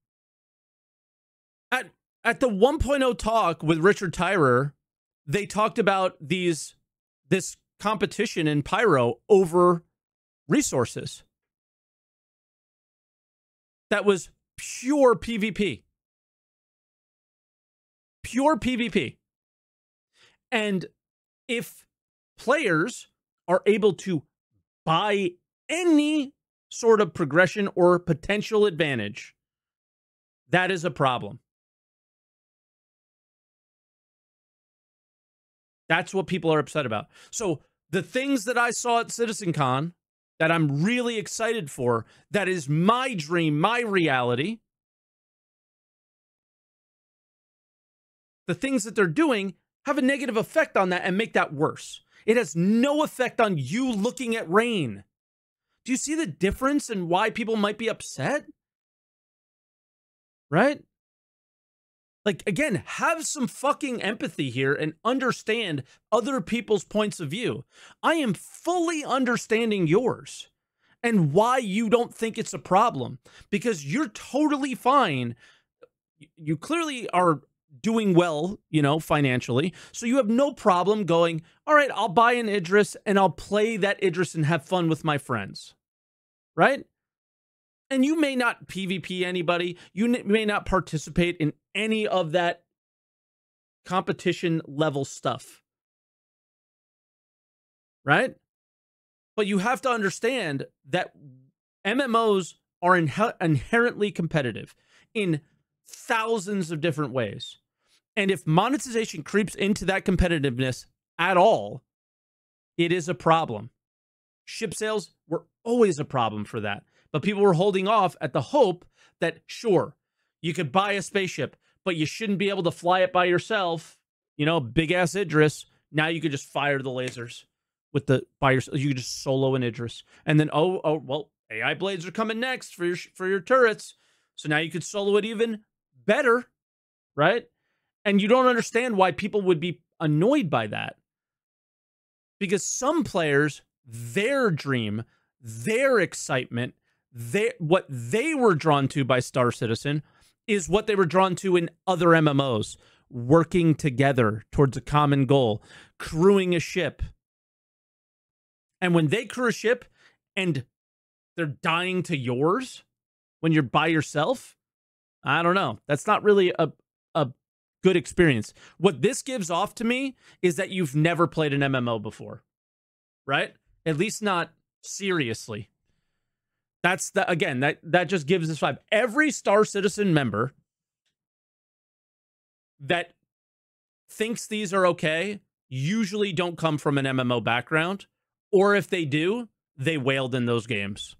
At the 1.0 talk with Richard Tyrer, they talked about this competition in Pyro over resources. That was pure PvP. Pure PvP. And if players are able to buy any sort of progression or potential advantage, that is a problem. That's what people are upset about. So The things that I saw at CitizenCon that I'm really excited for, that is my dream, my reality, the things that they're doing have a negative effect on that and make that worse. It has no effect on you looking at rain. Do you see the difference in why people might be upset? Right? Like, again, have some fucking empathy here and understand other people's points of view. I am fully understanding yours and why you don't think it's a problem, because you're totally fine. You clearly are doing well, you know, financially. So you have no problem going, all right, I'll buy an Idris and I'll play that Idris and have fun with my friends. Right? And you may not PvP anybody. You may not participate in any of that competition level stuff. Right? But you have to understand that MMOs are inherently competitive in thousands of different ways. And if monetization creeps into that competitiveness at all, it is a problem. Ship sales were always a problem for that. But people were holding off at the hope that, sure, you could buy a spaceship, but you shouldn't be able to fly it by yourself. You know, big-ass Idris. Now you could just fire the lasers with the by yourself. You could just solo an Idris. And then, well, AI blades are coming next for your turrets. So now you could solo it even better, right? And you don't understand why people would be annoyed by that. Because some players, their dream, their excitement, what they were drawn to by Star Citizen is what they were drawn to in other MMOs, working together towards a common goal, crewing a ship. And when they crew a ship and they're dying to yours when you're by yourself, I don't know. That's not really a good experience. What this gives off to me is that you've never played an MMO before, right? At least not seriously. That's that just gives this vibe. Every Star Citizen member that thinks these are okay usually don't come from an MMO background, or if they do, they wailed in those games.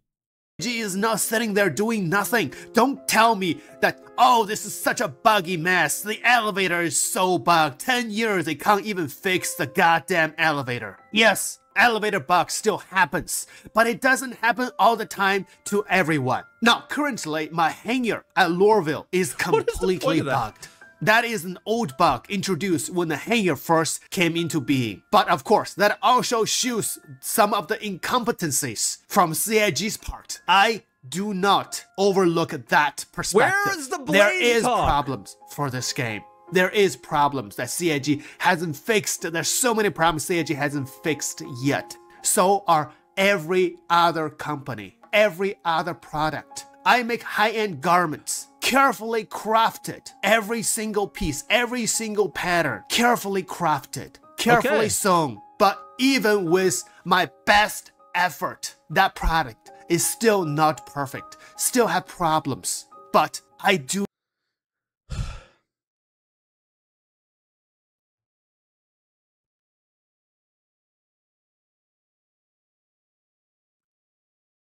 CIG is not sitting there doing nothing. Don't tell me that, oh, this is such a buggy mess. The elevator is so bugged. 10 years they can't even fix the goddamn elevator. Yes, elevator bug still happens, but it doesn't happen all the time to everyone. Now, currently, my hangar at Lorville is completely bugged. That is an old bug introduced when the hangar first came into being. But of course, that also shows some of the incompetencies from CIG's part. I do not overlook that perspective. Where is the blade There is talk? problems for this game. There is problems that CIG hasn't fixed. There's so many problems CIG hasn't fixed yet. So are every other company, every other product. I make high-end garments, carefully crafted. Every single piece, every single pattern, carefully crafted, carefully sewn. But even with my best effort, that product is still not perfect, still have problems. But I do.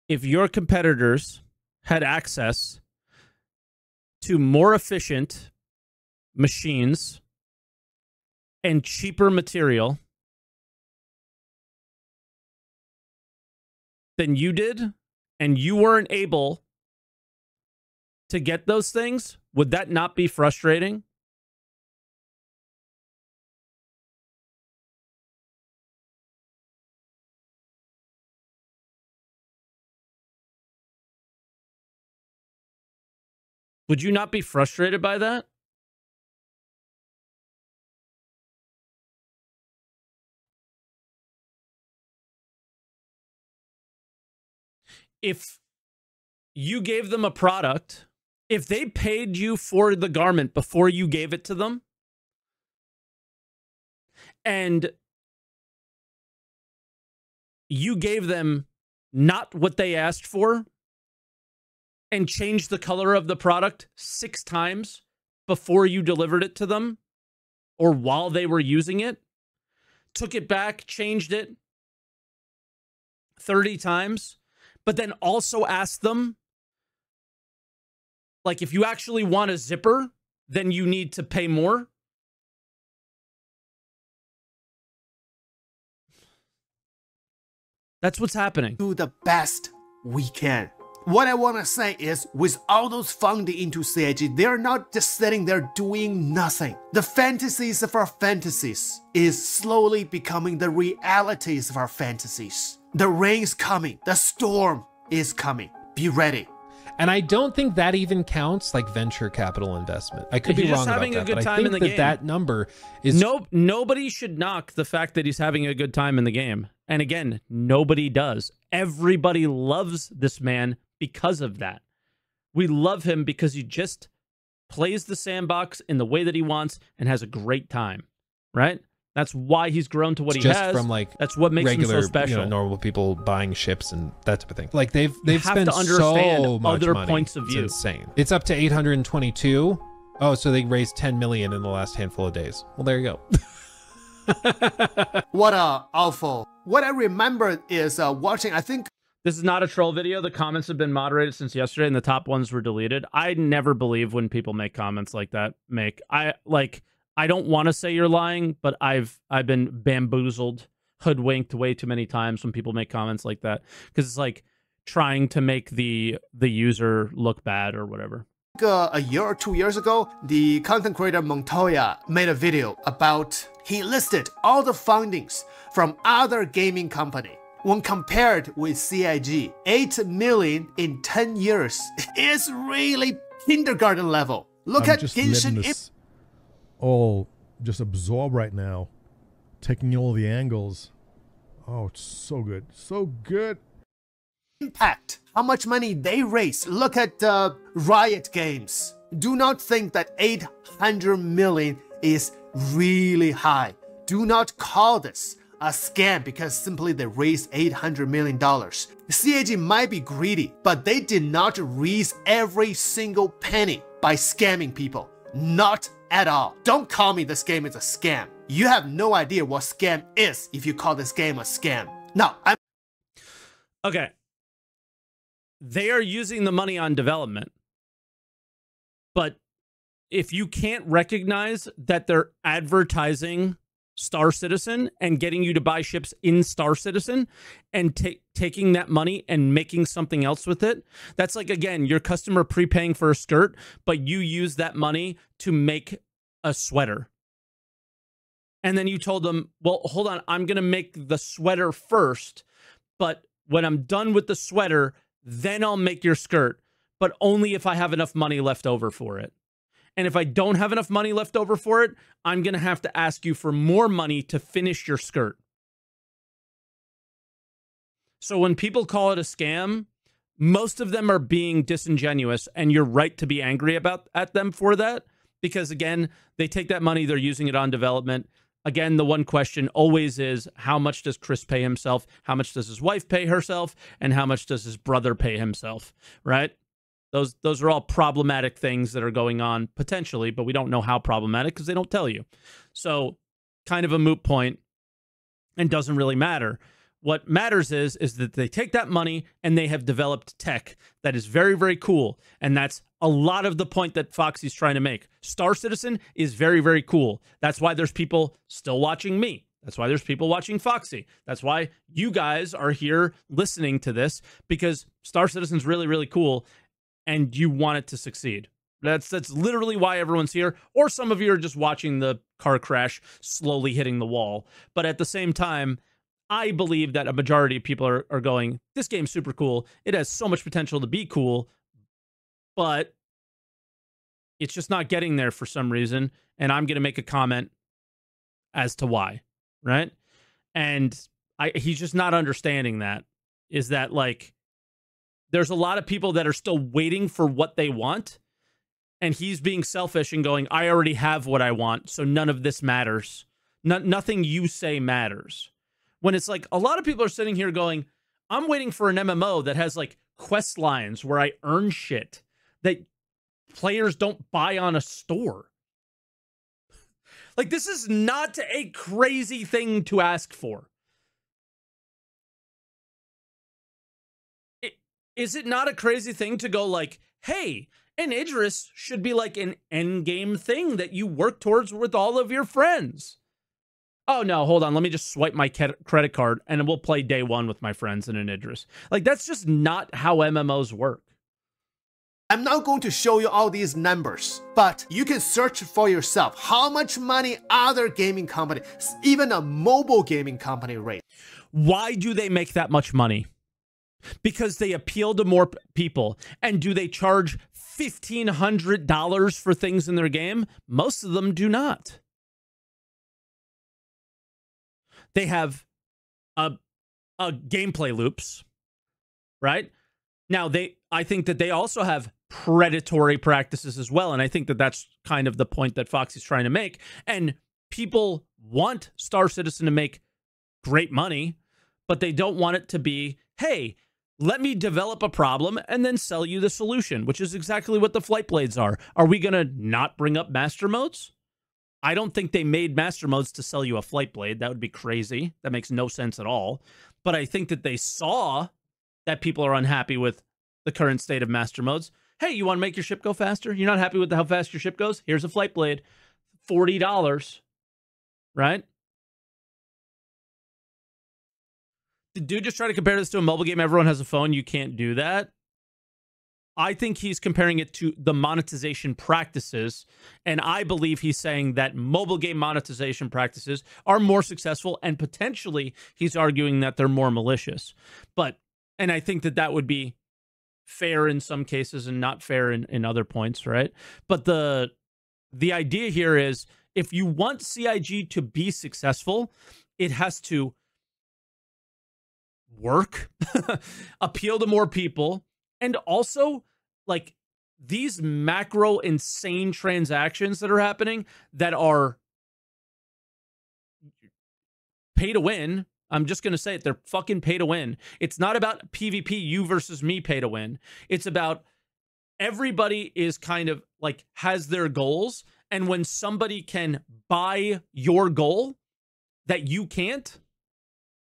If your competitors had access to more efficient machines and cheaper material than you did, and you weren't able to get those things, would that not be frustrating? Would you not be frustrated by that? If you gave them a product, if they paid you for the garment before you gave it to them, and you gave them not what they asked for, and changed the color of the product 6 times before you delivered it to them, or while they were using it, took it back, changed it, 30 times, but then also ask them, like, if you actually want a zipper, then you need to pay more. That's what's happening. Do the best we can. What I want to say is, with all those funding into CIG, they're not just sitting there doing nothing. The fantasies of our fantasies is slowly becoming the realities of our fantasies. The rain's coming. The storm is coming. Be ready. And I don't think that even counts like venture capital investment. I could be wrong about that, but I think that number is... Nobody should knock the fact that he's having a good time in the game. And again, nobody does. Everybody loves this man because of that. We love him because he just plays the sandbox in the way that he wants and has a great time, right? That's why he's grown to what he has. From like that's what makes regular, him so special. Normal people buying ships and that type of thing. Like they've spent understand so much other money. points of view. It's insane. It's up to 822. Oh, so they raised 10 million in the last handful of days. Well, there you go. What a awful. What I remember is watching, I think... This is not a troll video. The comments have been moderated since yesterday and the top ones were deleted. I never believe when people make comments like that. I don't want to say you're lying, but I've been bamboozled, hoodwinked way too many times when people make comments like that, because it's like trying to make the user look bad or whatever. A year or 2 years ago, the content creator Montoya made a video about, he listed all the fundings from other gaming company. When compared with CIG, 8 million in 10 years is really kindergarten level. Look at Genshin Impact. All just absorb right now, taking in all the angles. Oh, it's so good, so good. Impact, how much money they raise. Look at Riot Games. Do not think that 800 million is really high. Do not call this a scam because simply they raised $800 million. CIG might be greedy, but they did not raise every single penny by scamming people. Not at all. Don't call me this game is a scam. You have no idea what scam is if you call this game a scam. Now, Okay. They are using the money on development. But if you can't recognize that they're advertising Star Citizen and getting you to buy ships in Star Citizen and taking that money and making something else with it, that's like, again, your customer prepaying for a skirt, but you use that money to make a sweater. And then you told them, well, hold on, I'm going to make the sweater first, but when I'm done with the sweater, then I'll make your skirt, but only if I have enough money left over for it. And if I don't have enough money left over for it, I'm going to have to ask you for more money to finish your skirt. So when people call it a scam, most of them are being disingenuous, and you're right to be angry at them for that, because again, they take that money, they're using it on development. Again, the one question always is, how much does Chris pay himself? How much does his wife pay herself? And how much does his brother pay himself, right? Those are all problematic things that are going on potentially, but we don't know how problematic because they don't tell you. So kind of a moot point and doesn't really matter. What matters is that they take that money and they have developed tech that is very, very cool. And that's a lot of the point that Foxy's trying to make. Star Citizen is very, very cool. That's why there's people still watching me. That's why there's people watching Foxy. That's why you guys are here listening to this, because Star Citizen's really, really cool. And you want it to succeed. That's literally why everyone's here. Or some of you are just watching the car crash slowly hitting the wall. But at the same time, I believe that a majority of people are going, this game's super cool. It has so much potential to be cool, but it's just not getting there for some reason. And I'm going to make a comment as to why, right? And he's just not understanding that. Is that like, there's a lot of people that are still waiting for what they want, and he's being selfish and going, I already have what I want, so none of this matters. Nothing you say matters. When it's like, a lot of people are sitting here going, I'm waiting for an MMO that has like quest lines where I earn shit that players don't buy on a store. Like, this is not a crazy thing to ask for. Is it not a crazy thing to go like, hey, an Idris should be like an end game thing that you work towards with all of your friends? Oh, no, hold on. Let me just swipe my credit card and we'll play day one with my friends in an Idris. Like, that's just not how MMOs work. I'm not going to show you all these numbers, but you can search for yourself how much money other gaming company, even a mobile gaming company, rate. Why do they make that much money? Because they appeal to more people. And do they charge $1,500 for things in their game? Most of them do not. They have a gameplay loops, right? Now, I think that they also have predatory practices as well. And I think that that's kind of the point that Foxy's trying to make. And people want Star Citizen to make great money, but they don't want it to be, hey, let me develop a problem and then sell you the solution, which is exactly what the Flight Blades are. Are we going to not bring up master modes? I don't think they made master modes to sell you a Flight Blade. That would be crazy. That makes no sense at all. But I think that they saw that people are unhappy with the current state of master modes. Hey, you want to make your ship go faster? You're not happy with how fast your ship goes? Here's a Flight Blade. $40, right? Did dude just try to compare this to a mobile game? Everyone has a phone. You can't do that. I think he's comparing it to the monetization practices. And I believe he's saying that mobile game monetization practices are more successful. And potentially he's arguing that they're more malicious. And I think that that would be fair in some cases and not fair in other points, right? But the idea here is if you want CIG to be successful, it has to work, appeal to more people, and also like these macro insane transactions that are happening that are pay to win. I'm just going to say it. They're fucking pay to win. It's not about PvP, you versus me pay to win. It's about everybody is kind of like has their goals. And when somebody can buy your goal that you can't,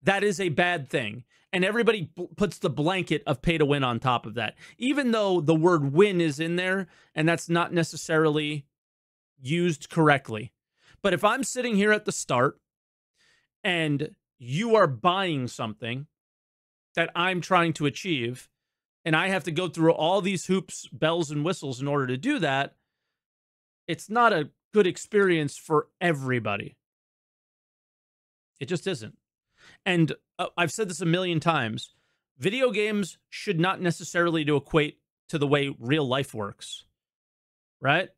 that is a bad thing. And everybody puts the blanket of pay to win on top of that, even though the word win is in there and that's not necessarily used correctly. But if I'm sitting here at the start and you are buying something that I'm trying to achieve, and I have to go through all these hoops, bells, and whistles in order to do that, it's not a good experience for everybody. It just isn't. And I've said this a million times. Video games should not necessarily equate to the way real life works, right?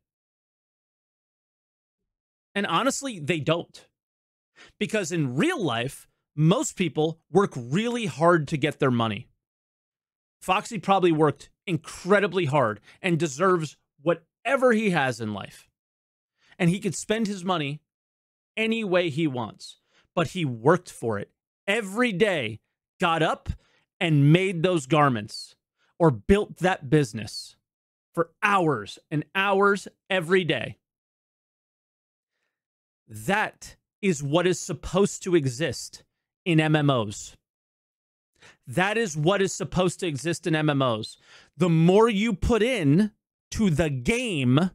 And honestly, they don't. Because in real life, most people work really hard to get their money. Foxy probably worked incredibly hard and deserves whatever he has in life. And he could spend his money any way he wants. But he worked for it every day, got up and made those garments or built that business for hours and hours every day. That is what is supposed to exist in MMOs. That is what is supposed to exist in MMOs. The more you put in to the game,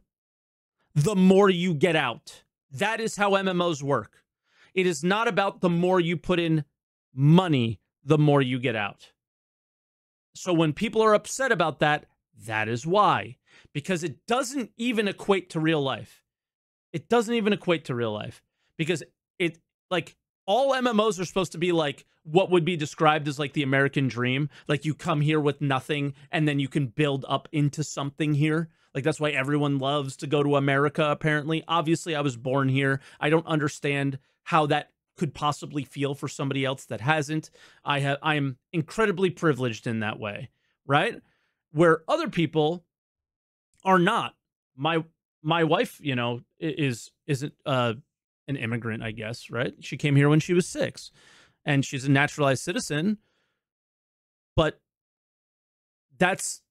the more you get out. That is how MMOs work. It is not about the more you put in money, the more you get out. So when people are upset about that, that is why. Because it doesn't even equate to real life. It doesn't even equate to real life. Because it, like, all MMOs are supposed to be like what would be described as like the American dream. Like you come here with nothing and then you can build up into something here. Like that's why everyone loves to go to America, apparently. Obviously, I was born here. I don't understand how that could possibly feel for somebody else that hasn't. I'm incredibly privileged in that way, right? Where other people are not. My wife, you know, isn't an immigrant, I guess, right? She came here when she was 6, and she's a naturalized citizen. But that's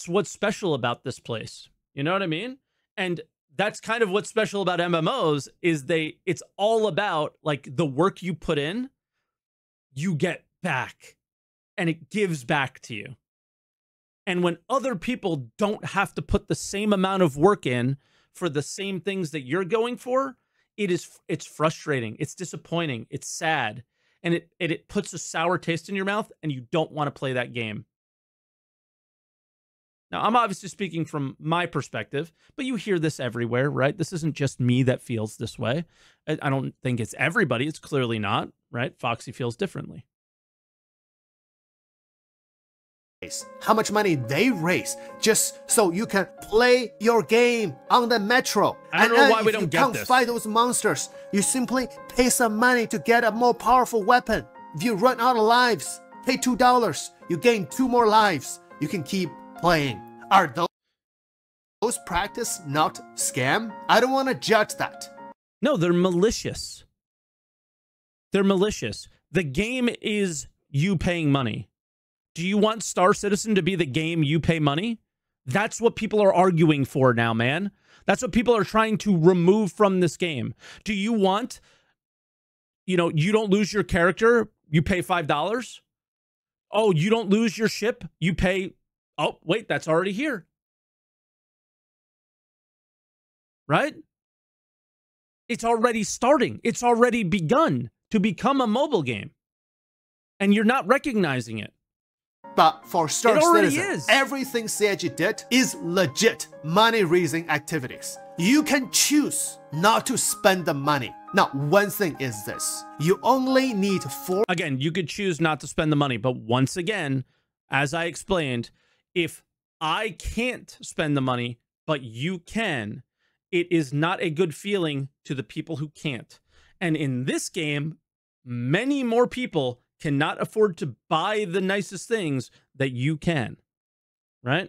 what's special about this place. You know what I mean? And that's kind of what's special about MMOs is it's all about like the work you put in, you get back and it gives back to you. And when other people don't have to put the same amount of work in for the same things that you're going for, it's frustrating. It's disappointing. It's sad. And it puts a sour taste in your mouth, and you don't want to play that game. Now, I'm obviously speaking from my perspective, but you hear this everywhere, right? This isn't just me that feels this way. I don't think it's everybody. It's clearly not, right? Foxy feels differently. How much money they raise just so you can play your game on the metro. I don't know why we don't get this. If you can't fight those monsters, you simply pay some money to get a more powerful weapon. If you run out of lives, pay $2. You gain 2 more lives. You can keep playing. Are those practice not scam? I don't want to judge that. No, they're malicious. They're malicious. The game is you paying money. Do you want Star Citizen to be the game you pay money? That's what people are arguing for now, man. That's what people are trying to remove from this game. Do you want, you don't lose your character, you pay $5? Oh, you don't lose your ship, you pay, oh, wait, that's already here. Right? It's already starting. It's already begun to become a mobile game. And you're not recognizing it. But for Star Citizen, is. everything CIG did is legit money-raising activities. You can choose not to spend the money. Now, one thing is this. You only need 4... Again, you could choose not to spend the money. But once again, as I explained, if I can't spend the money, but you can, it is not a good feeling to the people who can't. And in this game, many more people cannot afford to buy the nicest things that you can, right?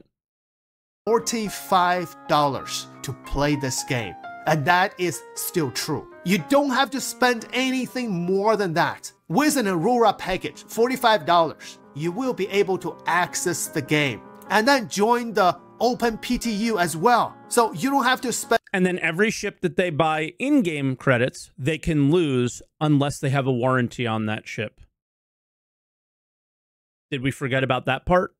$45 to play this game. And that is still true. You don't have to spend anything more than that. With an Aurora package, $45, you will be able to access the game and then join the open PTU as well. So you don't have to spend... And then every ship that they buy in-game credits, they can lose unless they have a warranty on that ship. Did we forget about that part?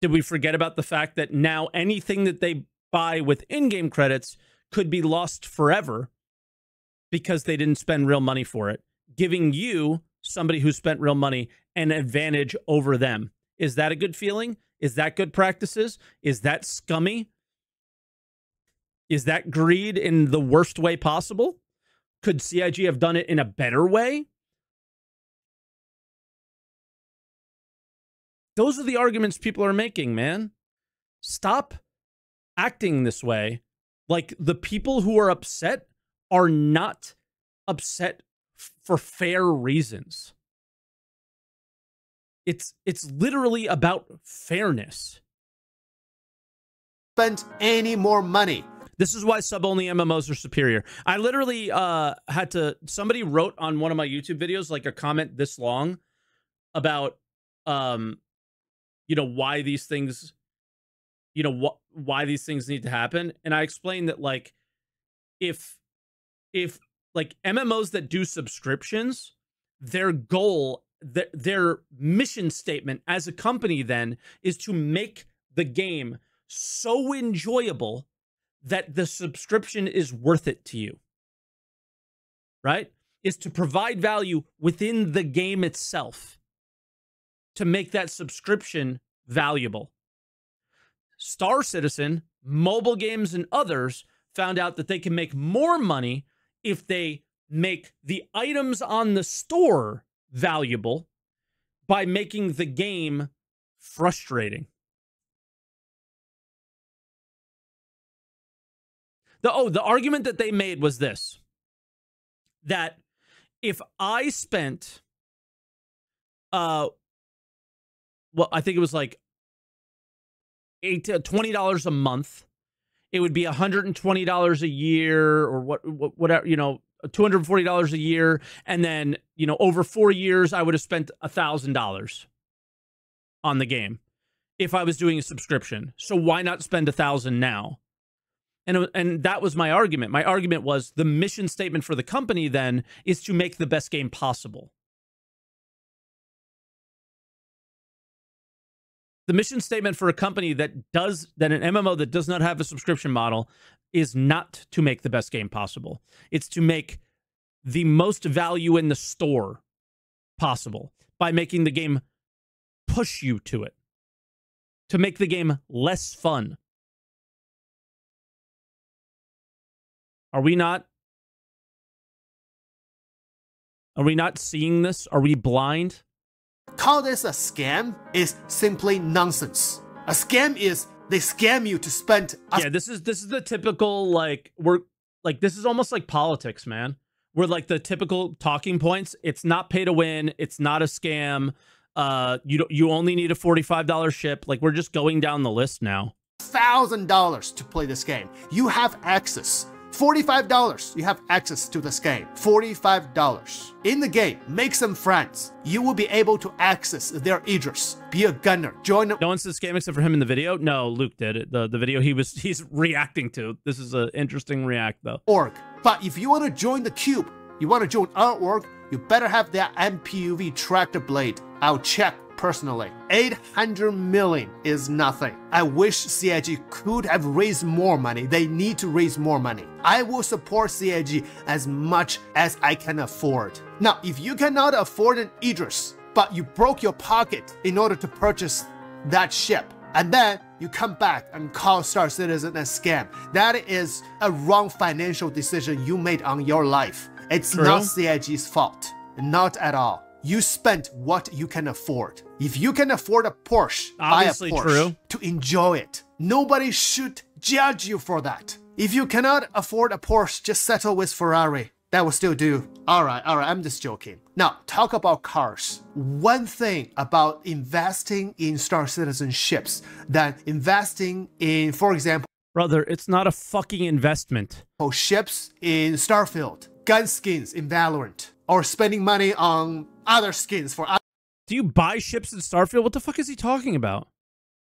Did we forget about the fact that now anything that they buy with in-game credits could be lost forever because they didn't spend real money for it, giving you, somebody who spent real money, an advantage over them? Is that a good feeling? Is that good practices? Is that scummy? Is that greed in the worst way possible? Could CIG have done it in a better way? Those are the arguments people are making, man. Stop acting this way. Like, the people who are upset are not upset for fair reasons. It's literally about fairness. Spend any more money. This is why sub-only MMOs are superior. I literally somebody wrote on one of my YouTube videos, like a comment this long about, why these things, why these things need to happen. And I explained that, like, if like MMOs that do subscriptions, their goal, their mission statement as a company then is to make the game so enjoyable that the subscription is worth it to you, right? Is to provide value within the game itself to make that subscription valuable. Star Citizen, mobile games, and others found out that they can make more money if they make the items on the store valuable by making the game frustrating. The argument that they made was this, that if I spent, I think it was like $8 to $20 a month, it would be $120 a year, or whatever, $240 a year. And then, over 4 years, I would have spent $1,000 on the game if I was doing a subscription. So why not spend $1,000 now? And that was my argument. My argument was the mission statement for the company then is to make the best game possible. The mission statement for a company that an MMO that does not have a subscription model is not to make the best game possible. It's to make the most value in the store possible by making the game push you to it, to make the game less fun. Are we not seeing this? Are we blind? Call this a scam is simply nonsense. A scam is they scam you to spend. Yeah, this is the typical, like, this is almost like politics, man. We're like the typical talking points. It's not pay to win. It's not a scam. You only need a $45 ship. Like, we're just going down the list now. $1,000 to play this game. You have access. $45, you have access to this game. $45. In the game, make some friends. You will be able to access their Idris. Be a gunner. Join them. No one says scam except for him in the video? No, Luke did it. The video he's reacting to. This is an interesting react, though. Org. But if you want to join the cube, you want to join our org, you better have that MPUV tractor blade. I'll check personally. 800 million is nothing. I wish CIG could have raised more money. They need to raise more money. I will support CIG as much as I can afford. Now, if you cannot afford an Idris, but you broke your pocket in order to purchase that ship, and then you come back and call Star Citizen a scam, that is a wrong financial decision you made on your life. It's not CIG's fault. Not at all. You spent what you can afford. If you can afford a Porsche, obviously buy a Porsche to enjoy it. Nobody should judge you for that. If you cannot afford a Porsche, just settle with Ferrari. That will still do. All right, I'm just joking. Now, talk about cars. One thing about investing in Star Citizen ships than investing in, for example, brother, it's not a fucking investment. Ships in Starfield, gun skins in Valorant, or spending money on other skins for other. Do you buy ships in Starfield? What the fuck is he talking about?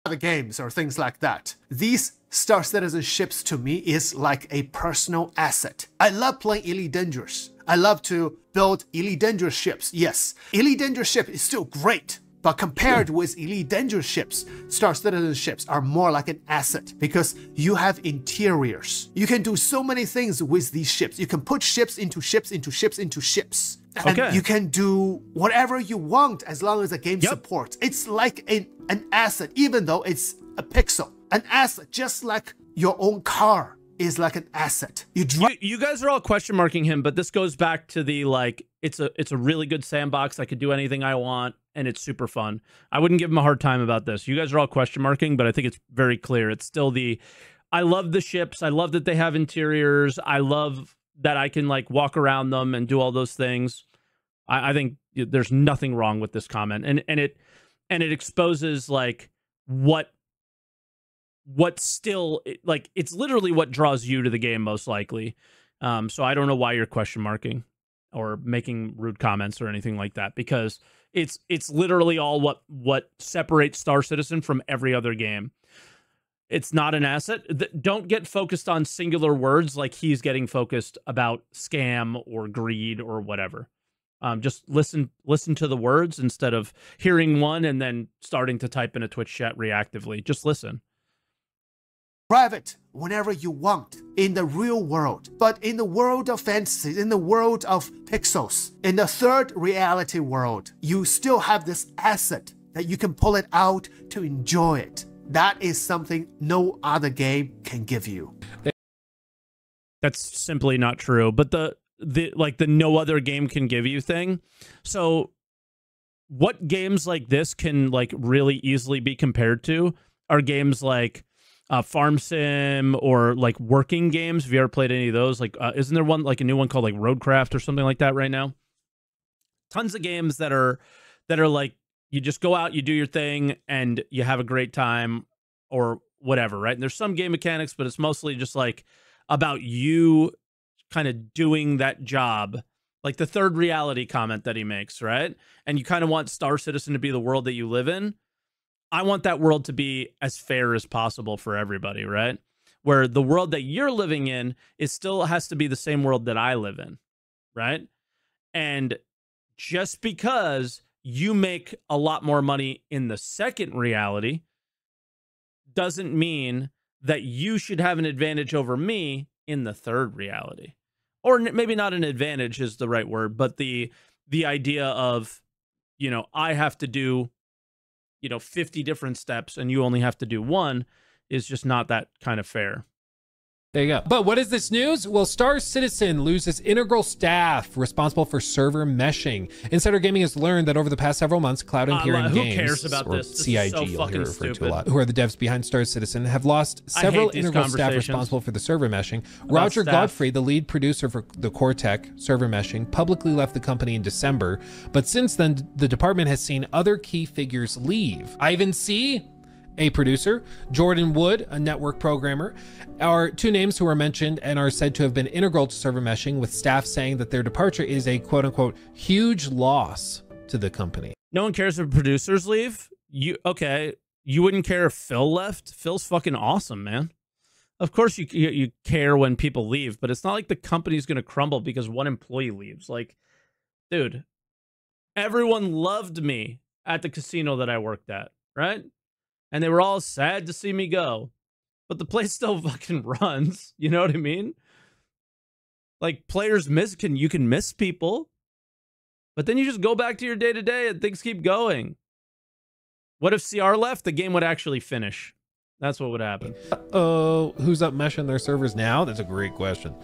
Other games or things like that. These Star Citizen ships to me is like a personal asset. I love playing Elite Dangerous. I love to build Elite Dangerous ships. Yes, Elite Dangerous ship is still great. But compared with Elite Dangerous ships, Star Citizen ships are more like an asset because you have interiors. You can do so many things with these ships. You can put ships into ships into ships into ships. And you can do whatever you want as long as the game supports. It's like an asset, even though it's a pixel. An asset, just like your own car is like an asset. You guys are all question marking him, but this goes back to the, like, it's a really good sandbox. I could do anything I want, and it's super fun. I wouldn't give him a hard time about this. You guys are all question marking, but I think it's very clear. It's still I love the ships. I love that they have interiors. I love that I can, like, walk around them and do all those things. I think there's nothing wrong with this comment, and it exposes, like, what still, like, it's literally what draws you to the game most likely. So I don't know why you're question marking or making rude comments or anything like that, because it's literally all what separates Star Citizen from every other game. It's not an asset. Don't get focused on singular words like he's getting focused about scam or greed or whatever. Just listen to the words instead of hearing one and then starting to type in a Twitch chat reactively. Just listen. Private whenever you want in the real world, but in the world of fantasy, in the world of pixels, in the third reality world, you still have this asset that you can pull it out to enjoy it. That is something no other game can give you. That's simply not true. But the no other game can give you thing. So what games like this can, like, really easily be compared to are games like Farm Sim or, like, working games. Have you ever played any of those? Like, isn't there one, like, a new one called, like, Roadcraft or something like that right now? Tons of games that are like, you just go out, you do your thing, and you have a great time or whatever, right? And there's some game mechanics, but it's mostly just, like, about you kind of doing that job, like the third reality comment that he makes, right? And you kind of want Star Citizen to be the world that you live in. I want that world to be as fair as possible for everybody, right? Where the world that you're living in still has to be the same world that I live in, right? And just because you make a lot more money in the second reality doesn't mean that you should have an advantage over me in the third reality. Or maybe not an advantage is the right word, but the idea of, you know, I have to do, you know, 50 different steps and you only have to do one is just not that kind of fair. There you go. But what is this news? Well, Star Citizen loses integral staff responsible for server meshing. Insider Gaming has learned that over the past several months, Cloud Imperium who Games, cares about or this? CIG, is so you'll hear fucking referred to a stupid. lot, who are the devs behind Star Citizen, have lost several integral staff responsible for the server meshing. Roger Godfrey, the lead producer for the core tech server meshing, publicly left the company in December. But since then, the department has seen other key figures leave. Ivan C., a producer, Jordan Wood, a network programmer, are two names who are mentioned and are said to have been integral to server meshing, with staff saying that their departure is a quote-unquote huge loss to the company. No one cares if producers leave? You wouldn't care if Phil left? Phil's fucking awesome, man. Of course you care when people leave, but it's not like the company's going to crumble because one employee leaves. Like, dude, everyone loved me at the casino that I worked at, right? And they were all sad to see me go. But the place still fucking runs. You know what I mean? Like, players you can miss people. But then you just go back to your day-to-day and things keep going. What if CR left? The game would actually finish. That's what would happen. Who's up meshing their servers now? That's a great question.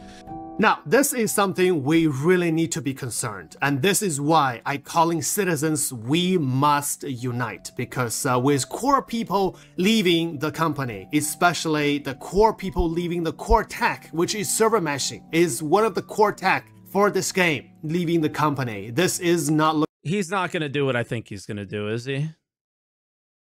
Now, this is something we really need to be concerned, and this is why I calling citizens, we must unite, because with core people leaving the company, especially the core people leaving the core tech, which is server meshing, is one of the core tech for this game, leaving the company. This is not... He's not going to do what I think he's going to do, is he?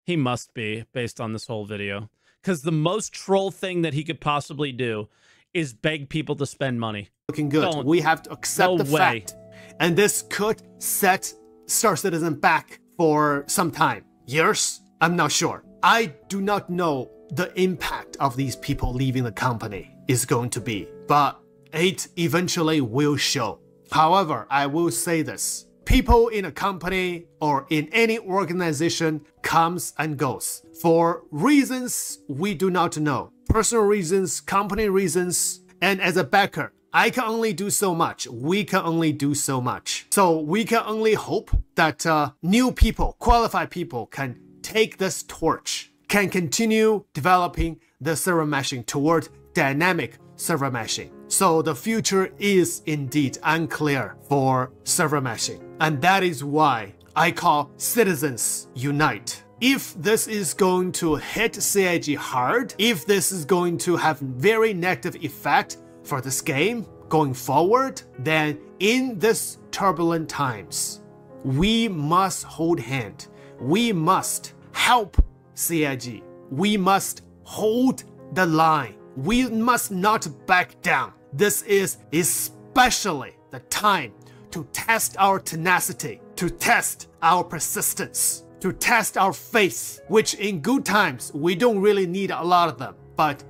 He must be, based on this whole video. Because the most troll thing that he could possibly do is beg people to spend money. Looking good. We have to accept the fact. And this could set Star Citizen back for some time. Years? I'm not sure. I do not know the impact of these people leaving the company is going to be, but it eventually will show. However, I will say this. People in a company or in any organization comes and goes for reasons we do not know. Personal reasons, company reasons, and as a backer, I can only do so much. We can only do so much. So we can only hope that new people, qualified people can take this torch, can continue developing the server meshing toward dynamic server meshing. So the future is indeed unclear for server meshing. And that is why I call citizens unite. If this is going to hit CIG hard, if this is going to have very negative effect for this game going forward, then in this turbulent times, we must hold hand. We must help CIG. We must hold the line. We must not back down. This is especially the time to test our tenacity, to test our persistence, to test our faith, which in good times, we don't really need a lot of them, but...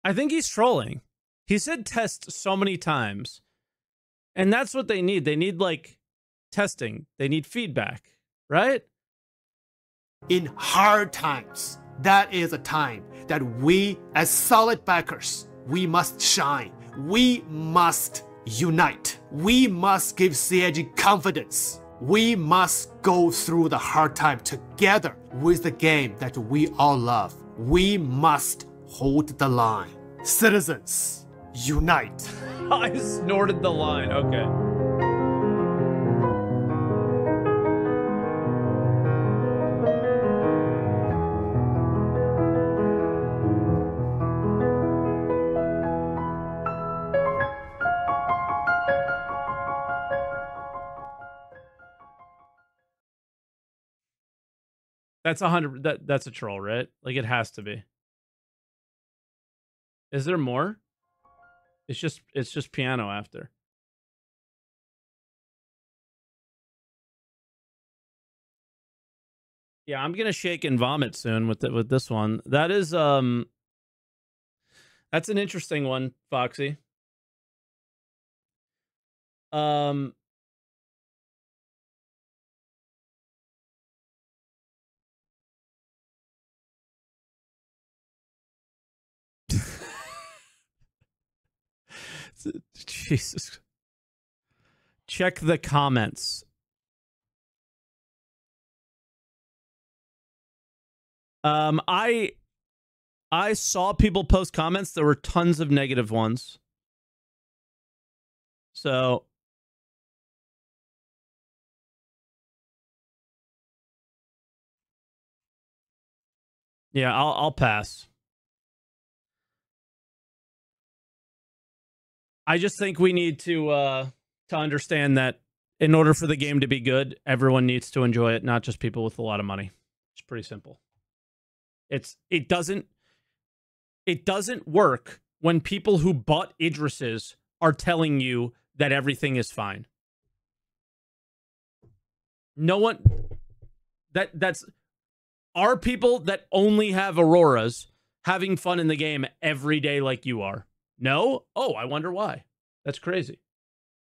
I think he's trolling. He said test so many times, and that's what they need. They need, like, testing. They need feedback, right? In hard times, that is a time that we, as solid backers, we must shine. We must unite. We must give CIG confidence. We must go through the hard time together with the game that we all love. We must hold the line. Citizens, unite. I snorted the line. Okay. That's 100. That's a troll, right? Like, it has to be. Is there more? It's just piano after. Yeah, I'm gonna shake and vomit soon with this one. That is that's an interesting one, Foxy. Jesus. Check the comments. I saw people post comments. There were tons of negative ones. So yeah, I'll pass. I just think we need to understand that in order for the game to be good, everyone needs to enjoy it, not just people with a lot of money. It's pretty simple. It doesn't work when people who bought Idris's are telling you that everything is fine. No one that's are people that only have Auroras having fun in the game every day like you are. No? Oh, I wonder why. That's crazy.